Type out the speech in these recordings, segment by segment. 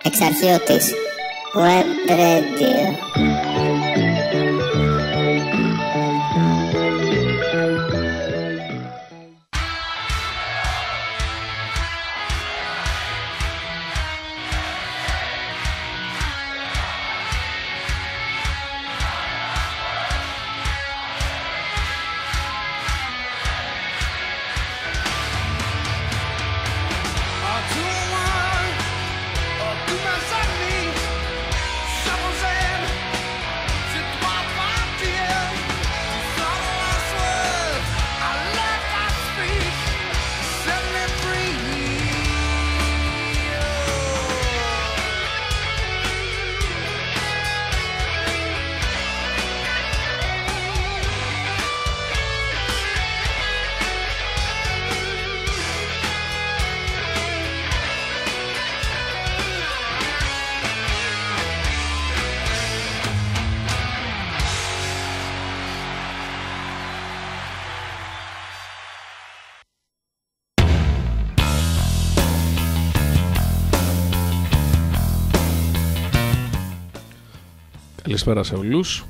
Εξαρχείωτης Web Radio. Καλησπέρα σε όλους.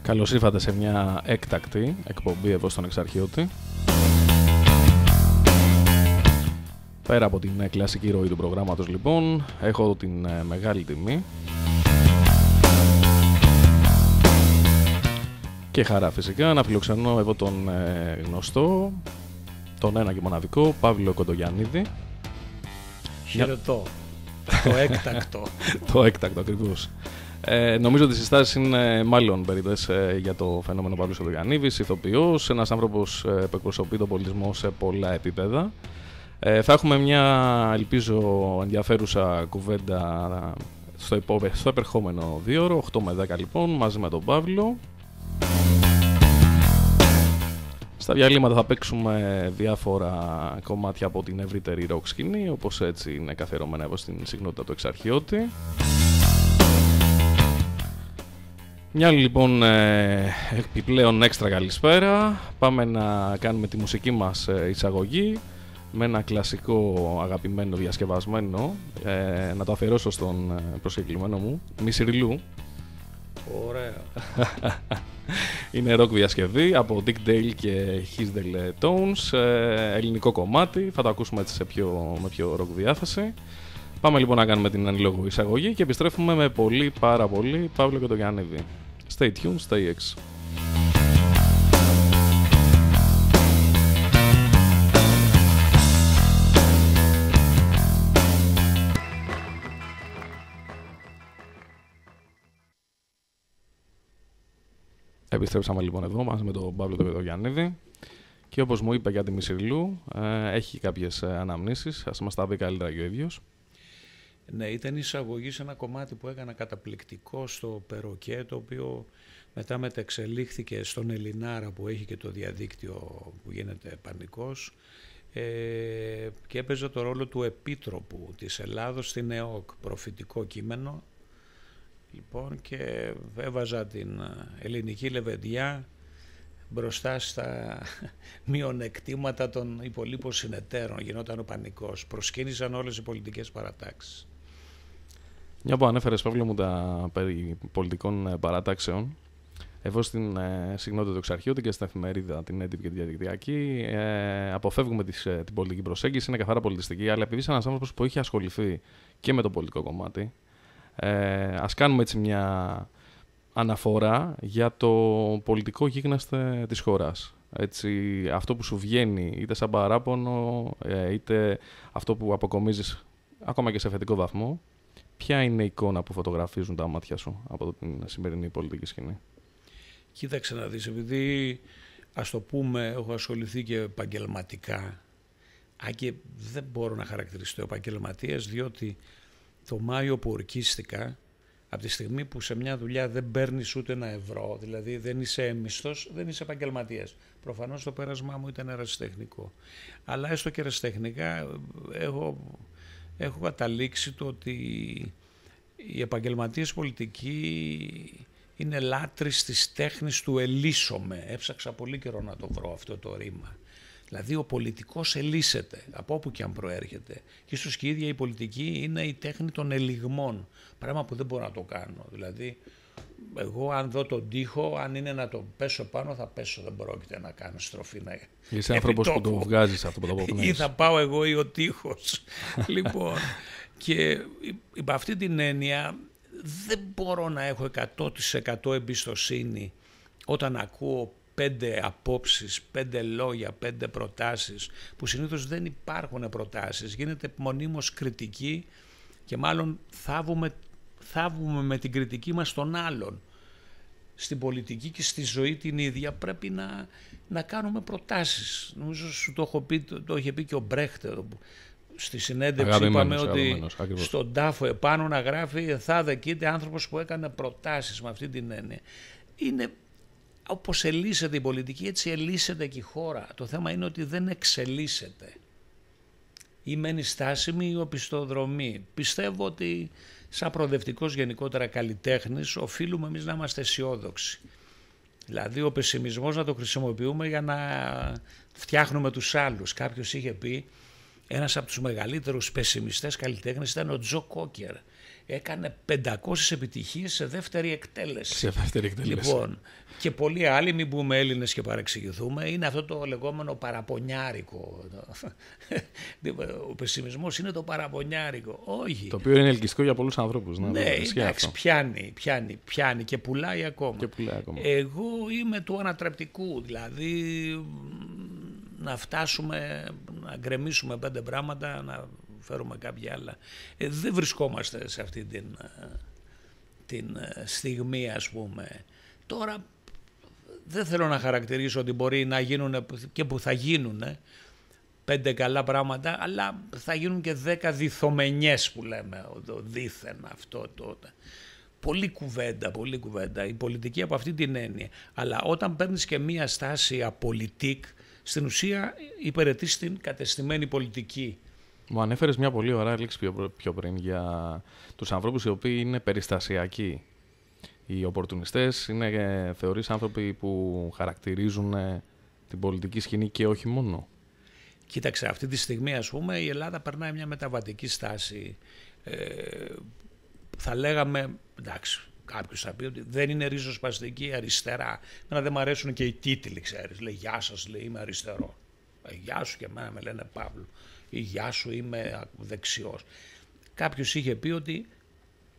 Καλώς ήρθατε σε μια έκτακτη εκπομπή εδώ στον Εξαρχείωτη. Πέρα από την κλασική ροή του προγράμματος, λοιπόν, έχω την μεγάλη τιμή και χαρά φυσικά να φιλοξενώ εδώ τον γνωστό, τον ένα και μοναδικό Παύλο Κοντογιαννίδη. Χαιρετώ. Το έκτακτο. Το έκτακτο ακριβώς. Νομίζω ότι οι συστάσεις είναι μάλλον περίπτες για το φαινόμενο Παύλος Κοντογιαννίδης, ηθοποιός, ένας άνθρωπος που εκπροσωπεί τον πολιτισμό σε πολλά επίπεδα. Θα έχουμε μια, ελπίζω, ενδιαφέρουσα κουβέντα στο επερχόμενο 2 ώρο, 8 με 10 λοιπόν, μαζί με τον Παύλο. Στα διαλύματα θα παίξουμε διάφορα κομμάτια από την ευρύτερη rock σκηνή, όπως έτσι είναι καθιερωμένα εδώ στην συχνότητα του Εξαρχείωτη. Μια άλλη λοιπόν επιπλέον έξτρα καλησπέρα. Πάμε να κάνουμε τη μουσική μας εισαγωγή με ένα κλασικό αγαπημένο διασκευασμένο, να το αφιερώσω στον προσκεκλημένο μου, Μισιρλού. Ωραία. Είναι rock διασκευή από Dick Dale και Hisdale Tones, ελληνικό κομμάτι, θα το ακούσουμε έτσι με πιο rock διάθεση. Πάμε λοιπόν να κάνουμε την ανηλόγου εισαγωγή και επιστρέφουμε με πάρα πολύ Παύλο Κοντογιαννίδη. Stay tuned, stay X. Επιστρέψαμε λοιπόν εδώ μαζί με τον Παύλο Κοντογιαννίδη και όπως μου είπε για τη Μισιρλού, έχει κάποιες αναμνήσεις, ας μας τα πει καλύτερα και ο ίδιος. Ναι, ήταν εισαγωγή σε ένα κομμάτι που έκανα καταπληκτικό στο Περοκέ, το οποίο μετά μεταξελίχθηκε στον Ελληνάρα που έχει και το διαδίκτυο που γίνεται πανικός, και έπαιζε το ρόλο του Επίτροπου της Ελλάδος στην ΕΟΚ, προφητικό κείμενο. Λοιπόν, και έβαζα την ελληνική λεβεντιά μπροστά στα μειονεκτήματα των υπολείπων συνεταίρων. Γινόταν ο πανικός. Προσκύνησαν όλες οι πολιτικές παρατάξεις. Μια που ανέφερες, Παύλο μου, τα περί πολιτικών παρατάξεων, εδώ στην συχνότητα του Εξαρχείωτη και στην εφημερίδα, την έντυπη και τη διαδικτυακή, αποφεύγουμε την πολιτική προσέγγιση, είναι καθαρά πολιτιστική, αλλά επειδή είσαι ένας άνθρωπος που έχει ασχοληθεί και με το πολιτικό κομμάτι, ας κάνουμε έτσι μια αναφορά για το πολιτικό γίγνασθε της χώρας. Έτσι, αυτό που σου βγαίνει είτε σαν παράπονο, είτε αυτό που αποκομίζεις ακόμα και σε θετικό βαθμό, ποια είναι η εικόνα που φωτογραφίζουν τα μάτια σου από την σημερινή πολιτική σκηνή? Κοίταξε να δεις, επειδή ας το πούμε έχω ασχοληθεί και επαγγελματικά, και δεν μπορώ να χαρακτηριστώ επαγγελματίας, διότι το Μάιο που ορκίστηκα, από τη στιγμή που σε μια δουλειά δεν παίρνεις ούτε ένα ευρώ, δηλαδή δεν είσαι έμισθος, δεν είσαι επαγγελματίας. Προφανώς το πέρασμά μου ήταν ερασιτεχνικό. Αλλά έστω και ερασιτεχνικά έχω καταλήξει το ότι οι επαγγελματίες πολιτικοί είναι λάτρης της τέχνης του ελίσσομαι. Έψαξα πολύ καιρό να το βρω αυτό το ρήμα. Δηλαδή ο πολιτικός ελίσσεται, από όπου και αν προέρχεται. Και ίσως και η ίδια η πολιτική είναι η τέχνη των ελιγμών. Πράγμα που δεν μπορώ να το κάνω. Δηλαδή, εγώ αν δω τον τοίχο, αν είναι να το πέσω πάνω, θα πέσω. Δεν πρόκειται να κάνω στροφή. Είσαι άνθρωπος που το βγάζεις αυτό που το αποπνέεις. Ή θα πάω εγώ ή ο τοίχος. Λοιπόν, και υπ' αυτή την έννοια δεν μπορώ να έχω 100% εμπιστοσύνη όταν ακούω 5 απόψεις, 5 λόγια, 5 προτάσεις, που συνήθως δεν υπάρχουν προτάσεις. Γίνεται μονίμως κριτική και μάλλον θάβουμε με την κριτική μας τον άλλον. Στην πολιτική και στη ζωή την ίδια πρέπει να κάνουμε προτάσεις. Νομίζω σου το είχε πει και ο Μπρέχτε. Στη συνέντευξη είπαμε ότι στον τάφο επάνω να γράφει θα δεκείται άνθρωπος που έκανε προτάσεις με αυτή την έννοια. Είναι όπως ελίσσεται η πολιτική, έτσι ελίσσεται και η χώρα. Το θέμα είναι ότι δεν εξελίσσεται. Ή μένει στάσιμη ή οπισθοδρομή. Πιστεύω ότι σαν προοδευτικός γενικότερα καλλιτέχνης οφείλουμε εμείς να είμαστε αισιόδοξοι. Δηλαδή ο πεσημισμός να το χρησιμοποιούμε για να φτιάχνουμε τους άλλους. Κάποιος είχε πει, ένας από τους μεγαλύτερους πεσημιστές καλλιτέχνες ήταν ο Τζο Κόκερ. Έκανε 500 επιτυχίες σε δεύτερη εκτέλεση. Λοιπόν, και πολλοί άλλοι, μην πούμε Έλληνες και παρεξηγηθούμε, είναι αυτό το λεγόμενο παραπονιάρικο. Ο πεσημισμός είναι το παραπονιάρικο. Όχι. Το οποίο είναι ελκυστικό για πολλούς ανθρώπους. Ναι, εντάξει, πιάνει και πουλάει ακόμα. Εγώ είμαι του ανατρεπτικού, δηλαδή να φτάσουμε, να γκρεμίσουμε 5 πράγματα, να φέρουμε κάποια άλλα. Δεν βρισκόμαστε σε αυτή την στιγμή, ας πούμε. Τώρα δεν θέλω να χαρακτηρίσω ότι μπορεί να γίνουν και που θα γίνουν 5 καλά πράγματα, αλλά θα γίνουν και 10 διθομενιές που λέμε, το δήθεν αυτό τότε. Πολλή κουβέντα, η πολιτική από αυτή την έννοια. Αλλά όταν παίρνεις και μία στάση απολιτικ, στην ουσία υπηρετείς την κατεστημένη πολιτική. Μου ανέφερες μια πολύ ωραία λέξη πιο πριν για τους ανθρώπους οι οποίοι είναι περιστασιακοί. Οι οπορτουνιστές είναι, θεωρείς, άνθρωποι που χαρακτηρίζουν την πολιτική σκηνή και όχι μόνο. Κοίταξε, αυτή τη στιγμή ας πούμε η Ελλάδα περνάει μια μεταβατική στάση. Θα λέγαμε, εντάξει, κάποιος θα πει ότι δεν είναι ριζοσπαστική αριστερά. Εμένα δεν μου αρέσουν και οι τίτλοι, ξέρεις. Λέει γεια σας, λέει είμαι αριστερό. Γεια σου και εμένα με λένε Παύλο. Ή γεια σου είμαι δεξιός. Κάποιος είχε πει ότι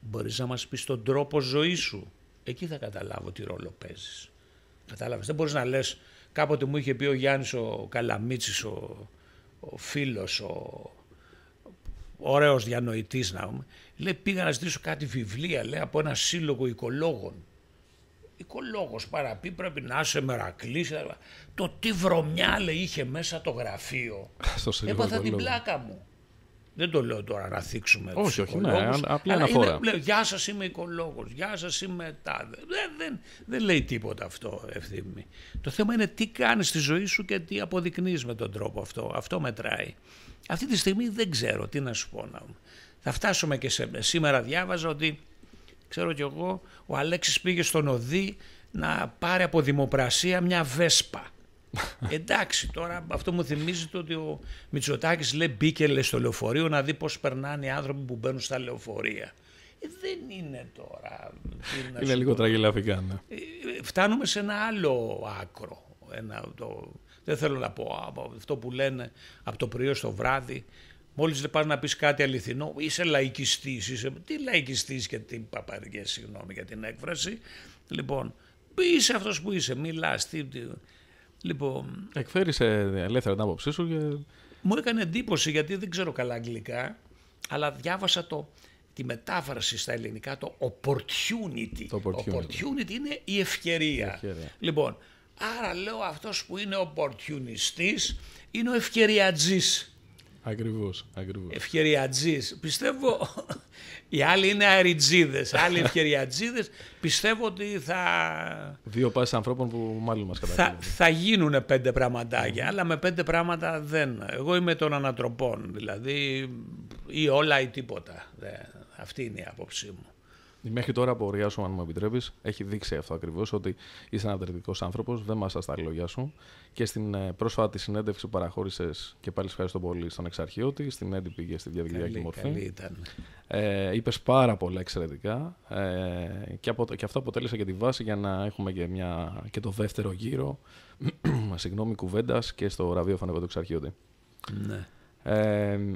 μπορείς να μας πεις τον τρόπο ζωής σου. Εκεί θα καταλάβω τι ρόλο παίζεις. Κατάλαβες, δεν μπορείς να λες, κάποτε μου είχε πει ο Γιάννης ο Καλαμίτσης, ο φίλος, ο ωραίος διανοητής να πούμε, λέει πήγα να ζητήσω κάτι βιβλία, λέει, από ένα σύλλογο οικολόγων. Οικολόγος παραπεί πρέπει να είσαι Μερακλής. Το τι βρωμιά, λέει, είχε μέσα το γραφείο. Έπαθα την πλάκα μου. Δεν το λέω τώρα να θίξουμε τους οικολόγους. Ναι, απλά αναφορά. Λέω, γεια σας, είμαι οικολόγος, γεια σας, είμαι τάδε. Δεν λέει τίποτα αυτό, Ευθύμη. Το θέμα είναι τι κάνεις στη ζωή σου και τι αποδεικνύεις με τον τρόπο αυτό. Αυτό μετράει. Αυτή τη στιγμή δεν ξέρω τι να σου πω. Θα φτάσουμε και σήμερα διάβαζα ότι, ξέρω κι εγώ, ο Αλέξης πήγε στον ΟΔΗ να πάρει από δημοπρασία μια Βέσπα. Εντάξει, τώρα αυτό μου θυμίζει το ότι ο Μητσοτάκης λέει μπήκε στο λεωφορείο να δει πώς περνάνε οι άνθρωποι που μπαίνουν στα λεωφορεία. Δεν είναι τώρα. Είναι λίγο τραγελαφικά. Ναι. Φτάνουμε σε ένα άλλο άκρο. Δεν θέλω να πω αυτό που λένε από το πρωί στο βράδυ. Μόλις πας να πεις κάτι αληθινό, είσαι λαϊκιστής. Τι λαϊκιστής και τι παπαριές, συγγνώμη για την έκφραση. Λοιπόν, είσαι αυτός που είσαι, μιλάς. Λοιπόν, εκφέρεις ελεύθερα την άποψή σου. Και... Μου έκανε εντύπωση γιατί δεν ξέρω καλά αγγλικά, αλλά διάβασα τη μετάφραση στα ελληνικά, το opportunity. Το opportunity είναι η ευκαιρία. Λοιπόν, άρα λέω αυτός που είναι opportunistής είναι ο ευκαιριατζής. Ακριβώς. Ευκαιριατζής. Πιστεύω, οι άλλοι είναι αεριτζίδες, άλλοι ευκαιριατζίδες. Πιστεύω ότι θα... Δύο πάσεις ανθρώπων που μάλλον μας καταφέρουν. Θα γίνουν 5 πραγματάκια, αλλά με 5 πράγματα δεν. Εγώ είμαι των ανατροπών, δηλαδή ή όλα ή τίποτα. Αυτή είναι η άποψή μου. Η μέχρι τώρα απορία σου, αν μου επιτρέπεις, έχει δείξει αυτό ακριβώς, ότι είσαι ανατρεπτικός άνθρωπος, δεν μάσας τα λόγια σου. Και στην πρόσφατη συνέντευξη που παραχώρησες, και πάλι ευχαριστώ πολύ, στον Εξαρχιώτη, στην έντυπη και στη διαδικτυακή μορφή. Καλή ήταν. Είπες πάρα πολλά εξαιρετικά και αυτό αποτέλεσε και τη βάση για να έχουμε και το δεύτερο γύρο κουβέντας και στο ραδιόφωνο του Εξαρχιώτη. Ναι.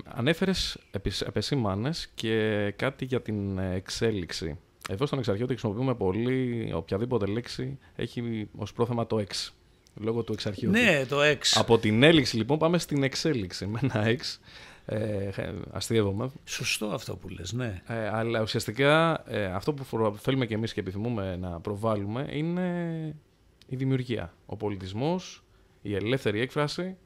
Ανέφερες, επεσήμανες και κάτι για την εξέλιξη. Εδώ στον Εξαρχιώτη χρησιμοποιούμε πολύ, οποιαδήποτε λέξη έχει ως πρόθεμα το X, λόγω του Εξαρχιώτη. Ναι, το X. Από την έλιξη λοιπόν πάμε στην εξέλιξη με ένα X. Αστείευομαι. Σωστό αυτό που λες, ναι. Αλλά ουσιαστικά αυτό που θέλουμε και εμείς και επιθυμούμε να προβάλλουμε είναι η δημιουργία, ο πολιτισμός, η ελεύθερη έκφραση,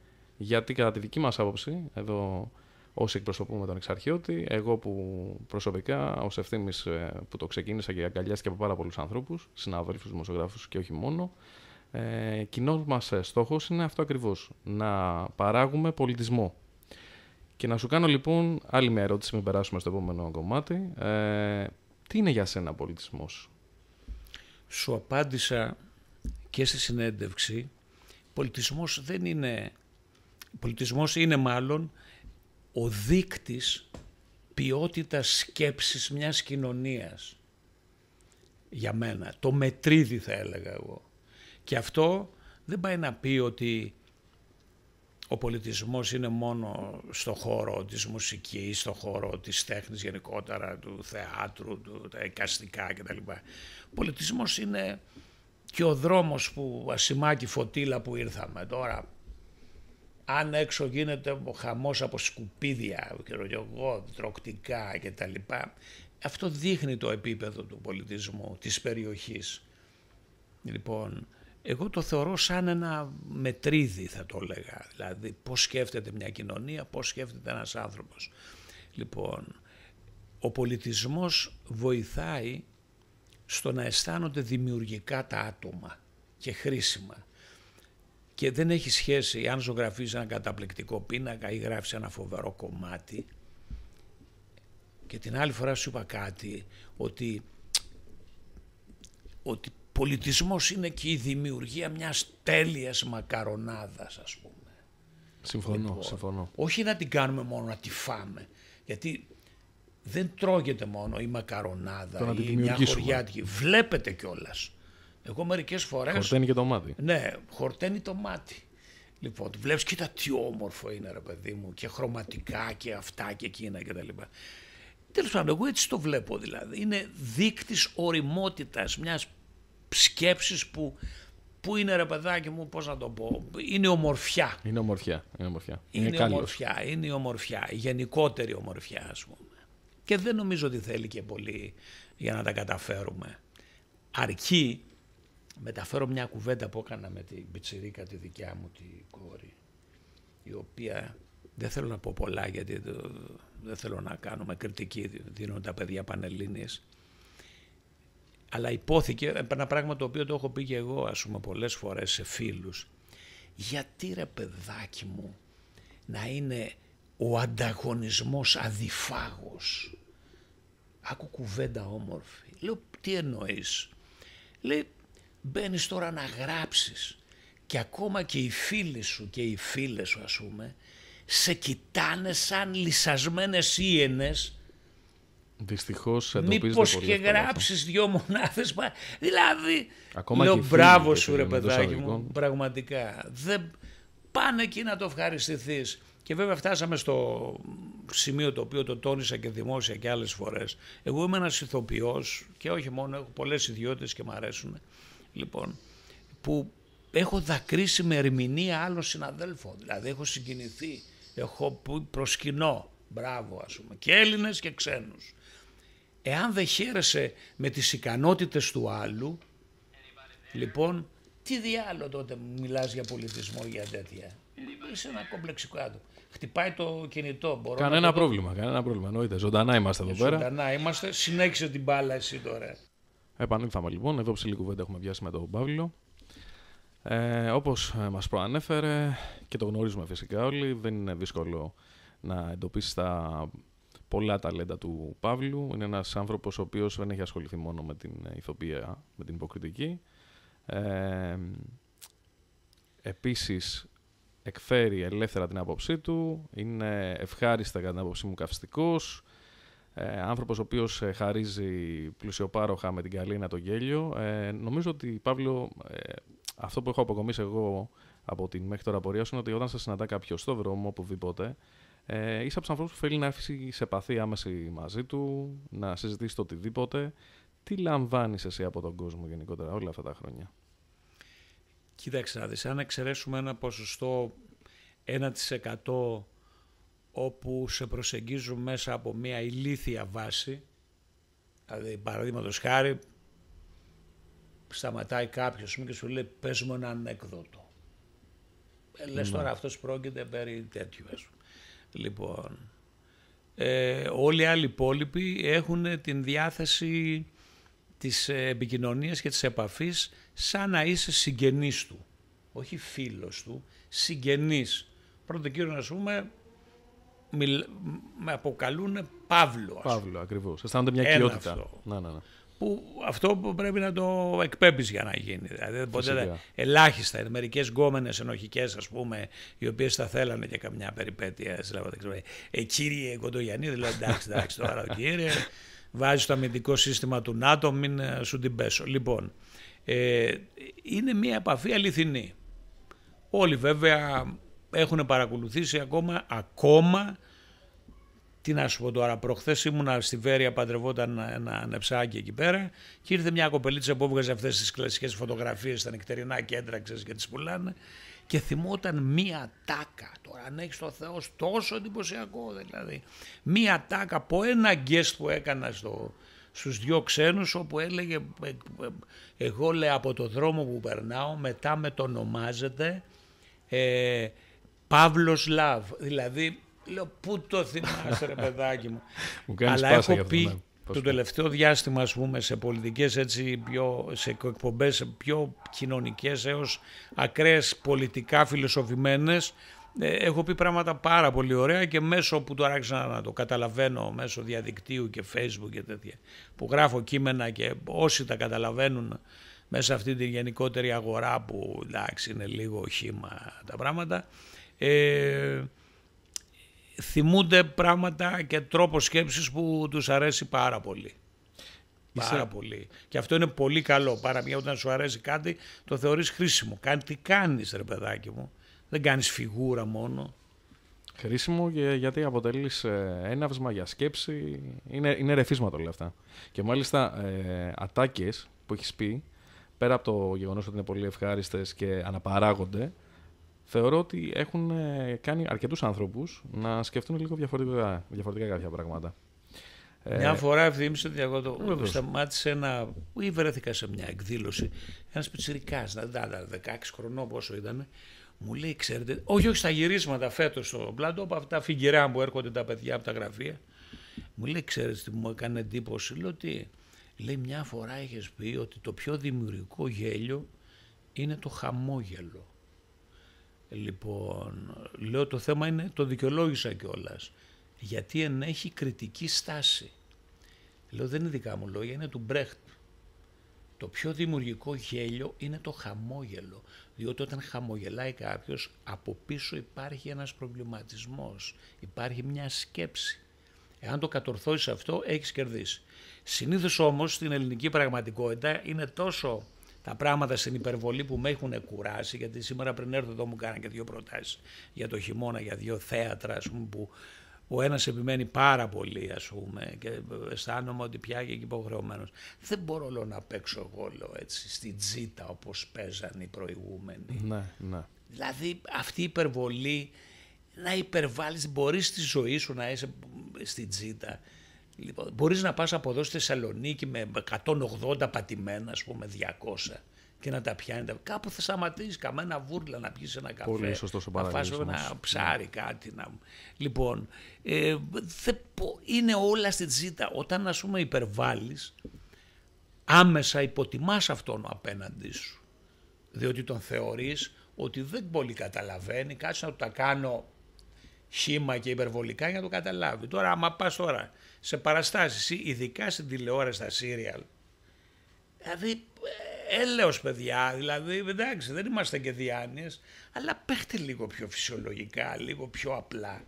γιατί κατά τη δική μας άποψη, εδώ όσοι εκπροσωπούμε τον Εξαρχιώτη, εγώ που προσωπικά ως Ευθύμης που το ξεκίνησα και αγκαλιάστηκε από πάρα πολλούς ανθρώπους, συναδέλφους, δημοσιογράφους και όχι μόνο, κοινός μας στόχος είναι αυτό ακριβώς, να παράγουμε πολιτισμό. Και να σου κάνω λοιπόν άλλη μια ερώτηση, μην περάσουμε στο επόμενο κομμάτι. Τι είναι για σένα πολιτισμός? Σου απάντησα και στη συνέντευξη. Πολιτισμός δεν είναι... Πολιτισμός είναι μάλλον ο δείκτης ποιότητας σκέψης μιας κοινωνίας. Για μένα. Το μετρίδι θα έλεγα εγώ. Και αυτό δεν πάει να πει ότι ο πολιτισμός είναι μόνο στο χώρο της μουσικής, στο χώρο της τέχνης γενικότερα, του θεάτρου, τα εικαστικά κτλ. Ο πολιτισμός είναι και ο δρόμος που Ασημάκη Φωτήλα που ήρθαμε τώρα. Αν έξω γίνεται ο χαμός από σκουπίδια, τροκτικά κτλ. Αυτό δείχνει το επίπεδο του πολιτισμού, της περιοχής. Λοιπόν, εγώ το θεωρώ σαν ένα μετρίδι θα το έλεγα, δηλαδή πώς σκέφτεται μια κοινωνία, πώς σκέφτεται ένας άνθρωπος. Λοιπόν, ο πολιτισμός βοηθάει στο να αισθάνονται δημιουργικά τα άτομα και χρήσιμα. Και δεν έχει σχέση αν ζωγραφίζεις ένα καταπληκτικό πίνακα ή γράφεις ένα φοβερό κομμάτι. Και την άλλη φορά σου είπα κάτι, ότι πολιτισμός είναι και η δημιουργία μιας τέλειας μακαρονάδας, ας πούμε. Συμφωνώ. Όχι να την κάνουμε μόνο να τη φάμε, γιατί δεν τρώγεται μόνο η μακαρονάδα ή μια χωριάτικη. Βλέπετε κιόλας. Εγώ μερικές φορές... Χορταίνει και το μάτι. Ναι, χορταίνει το μάτι. Λοιπόν, βλέπεις, κοίτα τι όμορφο είναι ρε παιδί μου, και χρωματικά και αυτά και εκείνα κτλ. Τέλος πάντων, εγώ έτσι το βλέπω δηλαδή. Είναι δείκτης οριμότητας μιας σκέψης που είναι ρε παιδάκι μου, πώς να το πω, είναι ομορφιά. Είναι ομορφιά. Είναι η ομορφιά, η γενικότερη ομορφιά ας πούμε. Και δεν νομίζω ότι θέλει και πολύ για να τα καταφέρουμε. Αρκεί, μεταφέρω μια κουβέντα που έκανα με την πιτσιρίκα τη δικιά μου τη κόρη, η οποία δεν θέλω να πω πολλά γιατί δεν θέλω να κάνουμε κριτική, δίνουν τα παιδιά πανελλήνιες. Αλλά υπόθηκε ένα πράγμα το οποίο το έχω πει και εγώ ας πούμε πολλές φορές σε φίλους. Γιατί ρε παιδάκι μου να είναι ο ανταγωνισμός αδιφάγος? Άκου κουβέντα όμορφη. Λέω τι εννοείς? Λέει μπαίνεις τώρα να γράψεις και ακόμα και οι φίλοι σου και οι φίλες σου ας πούμε σε κοιτάνε σαν λυσασμένες ίενες. Δυστυχώς μήπως και γράψεις δυο μονάδες. Δηλαδή ακόμα λέω μπράβο σου ρε παιδάκι μου, πραγματικά δεν πάνε εκεί να το ευχαριστηθείς. Και βέβαια φτάσαμε στο σημείο το οποίο το τόνισα και δημόσια και άλλες φορές. Εγώ είμαι ένας ηθοποιός και όχι μόνο, έχω πολλές ιδιότητες και μου αρέσουν. Λοιπόν, που έχω δακρύσει με ερμηνεία άλλων συναδέλφων. Δηλαδή έχω συγκινηθεί, έχω προσκυνώ, μπράβο ας πούμε, και Έλληνες και ξένους. Εάν δεν χαίρεσαι με τις ικανότητες του άλλου, λοιπόν, τι διάλογο τότε μιλάς για πολιτισμό ή για τέτοια? Είσαι ένα κομπλεξικό άτομο. Χτυπάει το κινητό. Κανένα πρόβλημα, εννοείται. Ζωντανά είμαστε εδώ πέρα. Ζωντανά είμαστε. Συνέχισε την μπάλα εσύ τώρα. Επανήλθαμε λοιπόν. Εδώ ψηλή κουβέντα έχουμε πιάσει με τον Παύλο. Όπως μας προανέφερε και το γνωρίζουμε φυσικά όλοι, δεν είναι δύσκολο να εντοπίσεις τα πολλά ταλέντα του Παύλου. Είναι ένας άνθρωπος ο οποίος δεν έχει ασχοληθεί μόνο με την ηθοποιία, με την υποκριτική. Επίσης, εκφέρει ελεύθερα την άποψή του, είναι ευχάριστα κατά την άποψή μου καυστικός, άνθρωπος ο οποίος χαρίζει πλουσιοπάροχα με την καλήνα το γέλιο. Νομίζω ότι, Παύλο, αυτό που έχω αποκομίσει εγώ από την μέχρι τώρα πορεία σου είναι ότι όταν σε συναντά κάποιος στο δρόμο, οπουδήποτε, είσαι από τους ανθρώπους που θέλει να έρθει σε επαφή άμεση μαζί του, να συζητήσει το οτιδήποτε. Τι λαμβάνεις εσύ από τον κόσμο γενικότερα όλα αυτά τα χρόνια? Κοίταξε να δεις, αν εξαιρέσουμε ένα ποσοστό 1% όπου σε προσεγγίζουν μέσα από μια ηλίθια βάση, δηλαδή παραδείγματος χάρη σταματάει κάποιος και σου λέει πες μου ένα ανέκδοτο. Λες τώρα αυτός πρόκειται περί τέτοιου. Λοιπόν, όλοι οι άλλοι υπόλοιποι έχουν την διάθεση της επικοινωνίας και της επαφής σαν να είσαι συγγενής του. Όχι φίλος του, συγγενής. Πρώτο κύριο να πούμε, με αποκαλούν Παύλο. Παύλο, ακριβώς. Αισθάνονται μια οικειότητα. Ναι. Που αυτό που πρέπει να το εκπέμπεις για να γίνει. Δηλαδή, ποτέ ελάχιστα είναι μερικές γκόμενες ενοχικές, ας πούμε, οι οποίες θα θέλανε και καμιά περιπέτεια. Κύριε Κοντογιαννή, δηλαδή εντάξει τώρα κύριε, βάζει το αμυντικό σύστημα του ΝΑΤΟ, μην σου την πέσω. Λοιπόν, είναι μια επαφή αληθινή. Όλοι βέβαια έχουν παρακολουθήσει ακόμα. Τι να σου πω τώρα, προχθές ήμουνα στη Βέρεια, παντρευόταν ένα νεψάκι εκεί πέρα και ήρθε μια κοπελίτσα που έβγαζε αυτές τις κλασικές φωτογραφίες στα νυχτερινά κέντρα, ξέρεις, και τις πουλάνε και θυμόταν μία τάκα. Τώρα αν έχεις το Θεό, τόσο εντυπωσιακό δηλαδή. Μία τάκα από ένα γκέστ που έκανα στους δυο ξένους, όπου έλεγε εγώ λέει από το δρόμο που περνάω μετά με το ονομάζεται Παύλος Λαβ, δηλαδή λέω πού το θυμάσαι ρε παιδάκι μου. Αλλά έχω πει το τελευταίο διάστημα, ας πούμε, σε πολιτικές έτσι σε εκπομπές πιο κοινωνικές έως ακραίες πολιτικά φιλοσοφημένες, έχω πει πράγματα πάρα πολύ ωραία και μέσω που τώρα άρχισα να το καταλαβαίνω μέσω διαδικτύου και Facebook και τέτοια, που γράφω κείμενα και όσοι τα καταλαβαίνουν μέσα αυτή την γενικότερη αγορά που εντάξει είναι λίγο χύμα τα πράγματα, θυμούνται πράγματα και τρόπο σκέψης που τους αρέσει πάρα πολύ. Πάρα πολύ. Και αυτό είναι πολύ καλό. Πάρα μια όταν σου αρέσει κάτι το θεωρείς χρήσιμο. Τι κάνεις ρε παιδάκι μου. Δεν κάνεις φιγούρα μόνο. Χρήσιμο γιατί αποτελείς έναυσμα για σκέψη. Είναι ρεφίσματα όλα αυτά. Και μάλιστα ατάκες που έχεις πει, πέρα από το γεγονός ότι είναι πολύ ευχάριστες και αναπαράγονται, θεωρώ ότι έχουν κάνει αρκετούς άνθρωπους να σκεφτούν λίγο διαφορετικά κάποια πράγματα. Μια φορά ευθύμισε ότι εγώ σταμάτησε ή βρέθηκα σε μια εκδήλωση, ένας πιτσιρικάς, 16 χρονών πόσο ήταν, μου λέει ξέρετε, όχι στα γυρίσματα φέτος στο πλάτο, από αυτά φιγγερά που έρχονται τα παιδιά από τα γραφεία, μου λέει ξέρετε τι μου έκανε εντύπωση, λέω τι, λέει μια φορά είχες πει ότι το πιο δημιουργικό γέλιο είναι το χαμόγελο. Λοιπόν, λέω το θέμα είναι, το δικαιολόγησα κιόλας, γιατί ενέχει κριτική στάση. Λέω δεν είναι δικά μου λόγια, είναι του Μπρέχτ. Το πιο δημιουργικό γέλιο είναι το χαμόγελο, διότι όταν χαμογελάει κάποιος από πίσω υπάρχει ένας προβληματισμός, υπάρχει μια σκέψη. Εάν το κατορθώσεις αυτό έχεις κερδίσει. Συνήθως όμως στην ελληνική πραγματικότητα είναι τόσο τα πράγματα στην υπερβολή που με έχουν κουράσει, γιατί σήμερα πριν έρθω εδώ μου κάνα και 2 προτάσεις για το χειμώνα, για 2 θέατρα, ας πούμε, που ο ένας επιμένει πάρα πολύ, ας πούμε, και αισθάνομαι ότι πια και υποχρεωμένος. Δεν μπορώ λέω, να παίξω εγώ λέω, έτσι, στη τζίτα όπως παίζαν οι προηγούμενοι. Ναι. Δηλαδή αυτή η υπερβολή, να υπερβάλλεις, μπορείς στη ζωή σου να είσαι στη τζίτα. Λοιπόν, μπορείς να πας από εδώ στη Θεσσαλονίκη με 180 πατημένα, ας πούμε 200 και να τα πιάνετε. Κάπου θα σταματήσεις καμένα βούρλα να πιεις ένα καφέ. Πολύ σωστός ο να φας ένα ψάρι, κάτι. Λοιπόν, είναι όλα στη τζίτα. Όταν ας πούμε υπερβάλλεις, άμεσα υποτιμάς αυτόν απέναντί σου. Διότι τον θεωρείς ότι δεν πολύ καταλαβαίνει, κάτσε να του τα κάνω χύμα και υπερβολικά για να το καταλάβει. Τώρα άμα πας τώρα σε παραστάσεις, ειδικά στην τηλεόραση, στα σύριαλ, δηλαδή έλεος παιδιά, δηλαδή εντάξει δεν είμαστε και διάνοιες, αλλά παίχτε λίγο πιο φυσιολογικά, λίγο πιο απλά.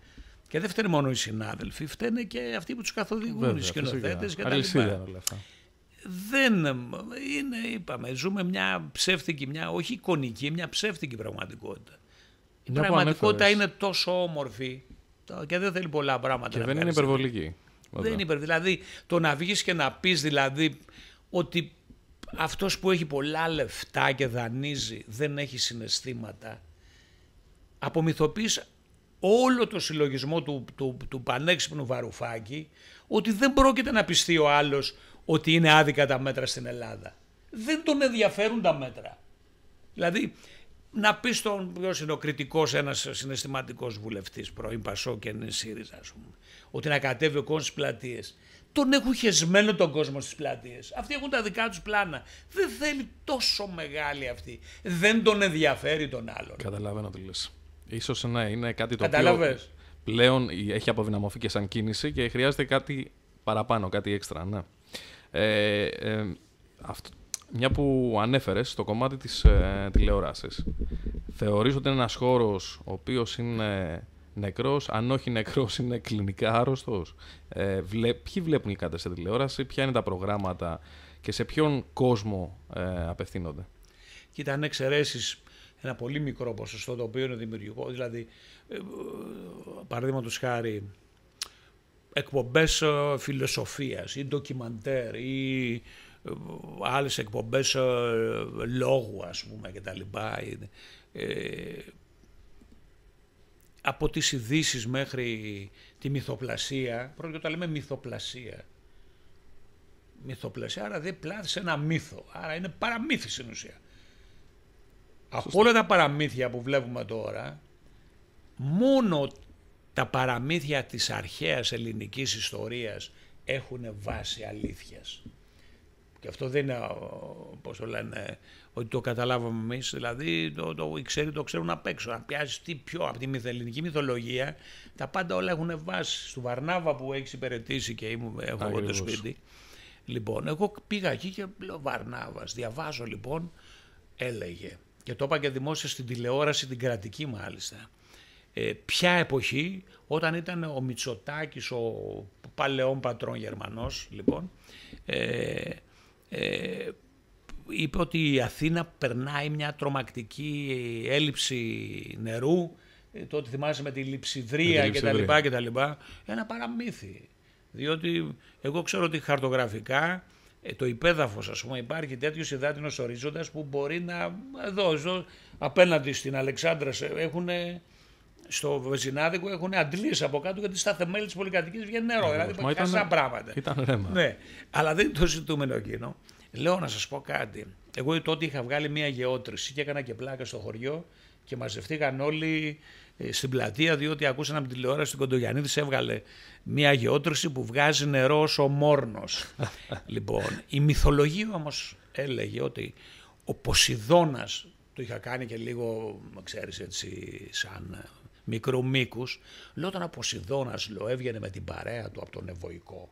Και δεν φταίνε μόνο οι συνάδελφοι, φταίνε και αυτοί που τους καθοδηγούν, οι σκηνοθέτες και τα λοιπά. Δεν είναι, είπαμε, ζούμε μια ψεύτικη, μια όχι εικονική, μια ψεύτικη πραγματικότητα. Η πραγματικότητα είναι τόσο όμορφη και δεν θέλει πολλά πράγματα. Και δεν είναι υπερβολική. Δεν είναι υπερβολική. Δηλαδή το να βγεις και να πεις δηλαδή ότι αυτός που έχει πολλά λεφτά και δανείζει δεν έχει συναισθήματα. Απομυθοποιείς όλο το συλλογισμό του πανέξυπνου Βαρουφάκη ότι δεν πρόκειται να πιστεί ο άλλος ότι είναι άδικα τα μέτρα στην Ελλάδα. Δεν τον ενδιαφέρουν τα μέτρα. Δηλαδή να πεις τον ποιος είναι ο κριτικός, ένας συναισθηματικός βουλευτής, πρώην Πασό και είναι ΣΥΡΙΖΑ, ας πούμε, ότι να κατέβει ο κόσμος στις πλατείες. Τον έχουν χεσμένο τον κόσμο στις πλατείες. Αυτοί έχουν τα δικά τους πλάνα. Δεν θέλει τόσο μεγάλη αυτή. Δεν τον ενδιαφέρει τον άλλον. Καταλαβαίνω τι λες. Ίσως ναι, είναι κάτι το οποίο πλέον έχει αποδυναμωθεί και σαν κίνηση και χρειάζεται κάτι παραπάνω, κάτι έξτρα. Ναι. Μια που ανέφερες στο κομμάτι της τηλεόρασης, θεωρείς ότι είναι ένας χώρος ο οποίος είναι νεκρός, αν όχι νεκρός είναι κλινικά άρρωστος? Ποιοι βλέπουν οι κάτω σε τηλεόραση, ποια είναι τα προγράμματα και σε ποιον κόσμο απευθύνονται? Κοίτα, αν εξαιρέσεις ένα πολύ μικρό ποσοστό το οποίο είναι δημιουργικό, δηλαδή παραδείγματος χάρη εκπομπές φιλοσοφίας ή ντοκιμαντέρ ή άλλες εκπομπές λόγου ας πούμε και τα λοιπά, από τις ειδήσεις μέχρι τη μυθοπλασία, πρώτα τα λέμε μυθοπλασία, άρα δεν πλάθησε ένα μύθο, άρα είναι παραμύθι στην ουσία. Από όλα τα παραμύθια που βλέπουμε τώρα, μόνο τα παραμύθια της αρχαίας ελληνικής ιστορίας έχουν βάση αλήθειας. Και αυτό δεν είναι, πώς το λένε, ότι το καταλάβαμε εμείς, δηλαδή το ξέρουν απ' έξω. Αν πιάσεις τι πιο από τη ελληνική μυθολογία, τα πάντα όλα έχουν βάση. Στου Βαρνάβα που έχεις υπηρετήσει και έχω εγώ το σπίτι. Λοιπόν, εγώ πήγα εκεί και λέω Βαρνάβας, διαβάζω λοιπόν, έλεγε, και το είπα και δημόσια στην τηλεόραση, την κρατική μάλιστα, ποια εποχή, όταν ήταν ο Μητσοτάκης, ο παλαιόν πατρόν Γερμανός, λοιπόν, είπε ότι η Αθήνα περνάει μια τρομακτική έλλειψη νερού, τότε θυμάσαι με τη λειψιδρία και τα λοιπά, ένα παραμύθι. Διότι εγώ ξέρω ότι χαρτογραφικά το υπέδαφος, ας πούμε, υπάρχει τέτοιος υδάτινος ορίζοντας που μπορεί να, εδώ απέναντι στην Αλεξάνδρα έχουν, στο Βεζινάδικο έχουν αντλίες από κάτω, γιατί στα θεμέλια της πολυκατοικίας βγαίνει νερό, δηλαδή χαζά πράγματα. Ήταν ρέμα. Ναι, αλλά δεν είναι το ζητούμενο εκείνο. Λέω να σας πω κάτι. Εγώ τότε είχα βγάλει μια γεώτρηση και έκανα και πλάκα στο χωριό και μαζευτήκαν όλοι στην πλατεία, διότι ακούσαν από την τηλεόραση την Κοντογιαννίδης έβγαλε μια γεώτρηση που βγάζει νερό ως ο Μόρνος. Λοιπόν, η μυθολογία όμως έλεγε ότι ο Ποσειδώνας, το είχα κάνει και λίγο, ξέρεις έτσι, σαν μικρού μήκους, λέω όταν ο Ποσειδώνας έβγαινε με την παρέα του από τον Ευωικό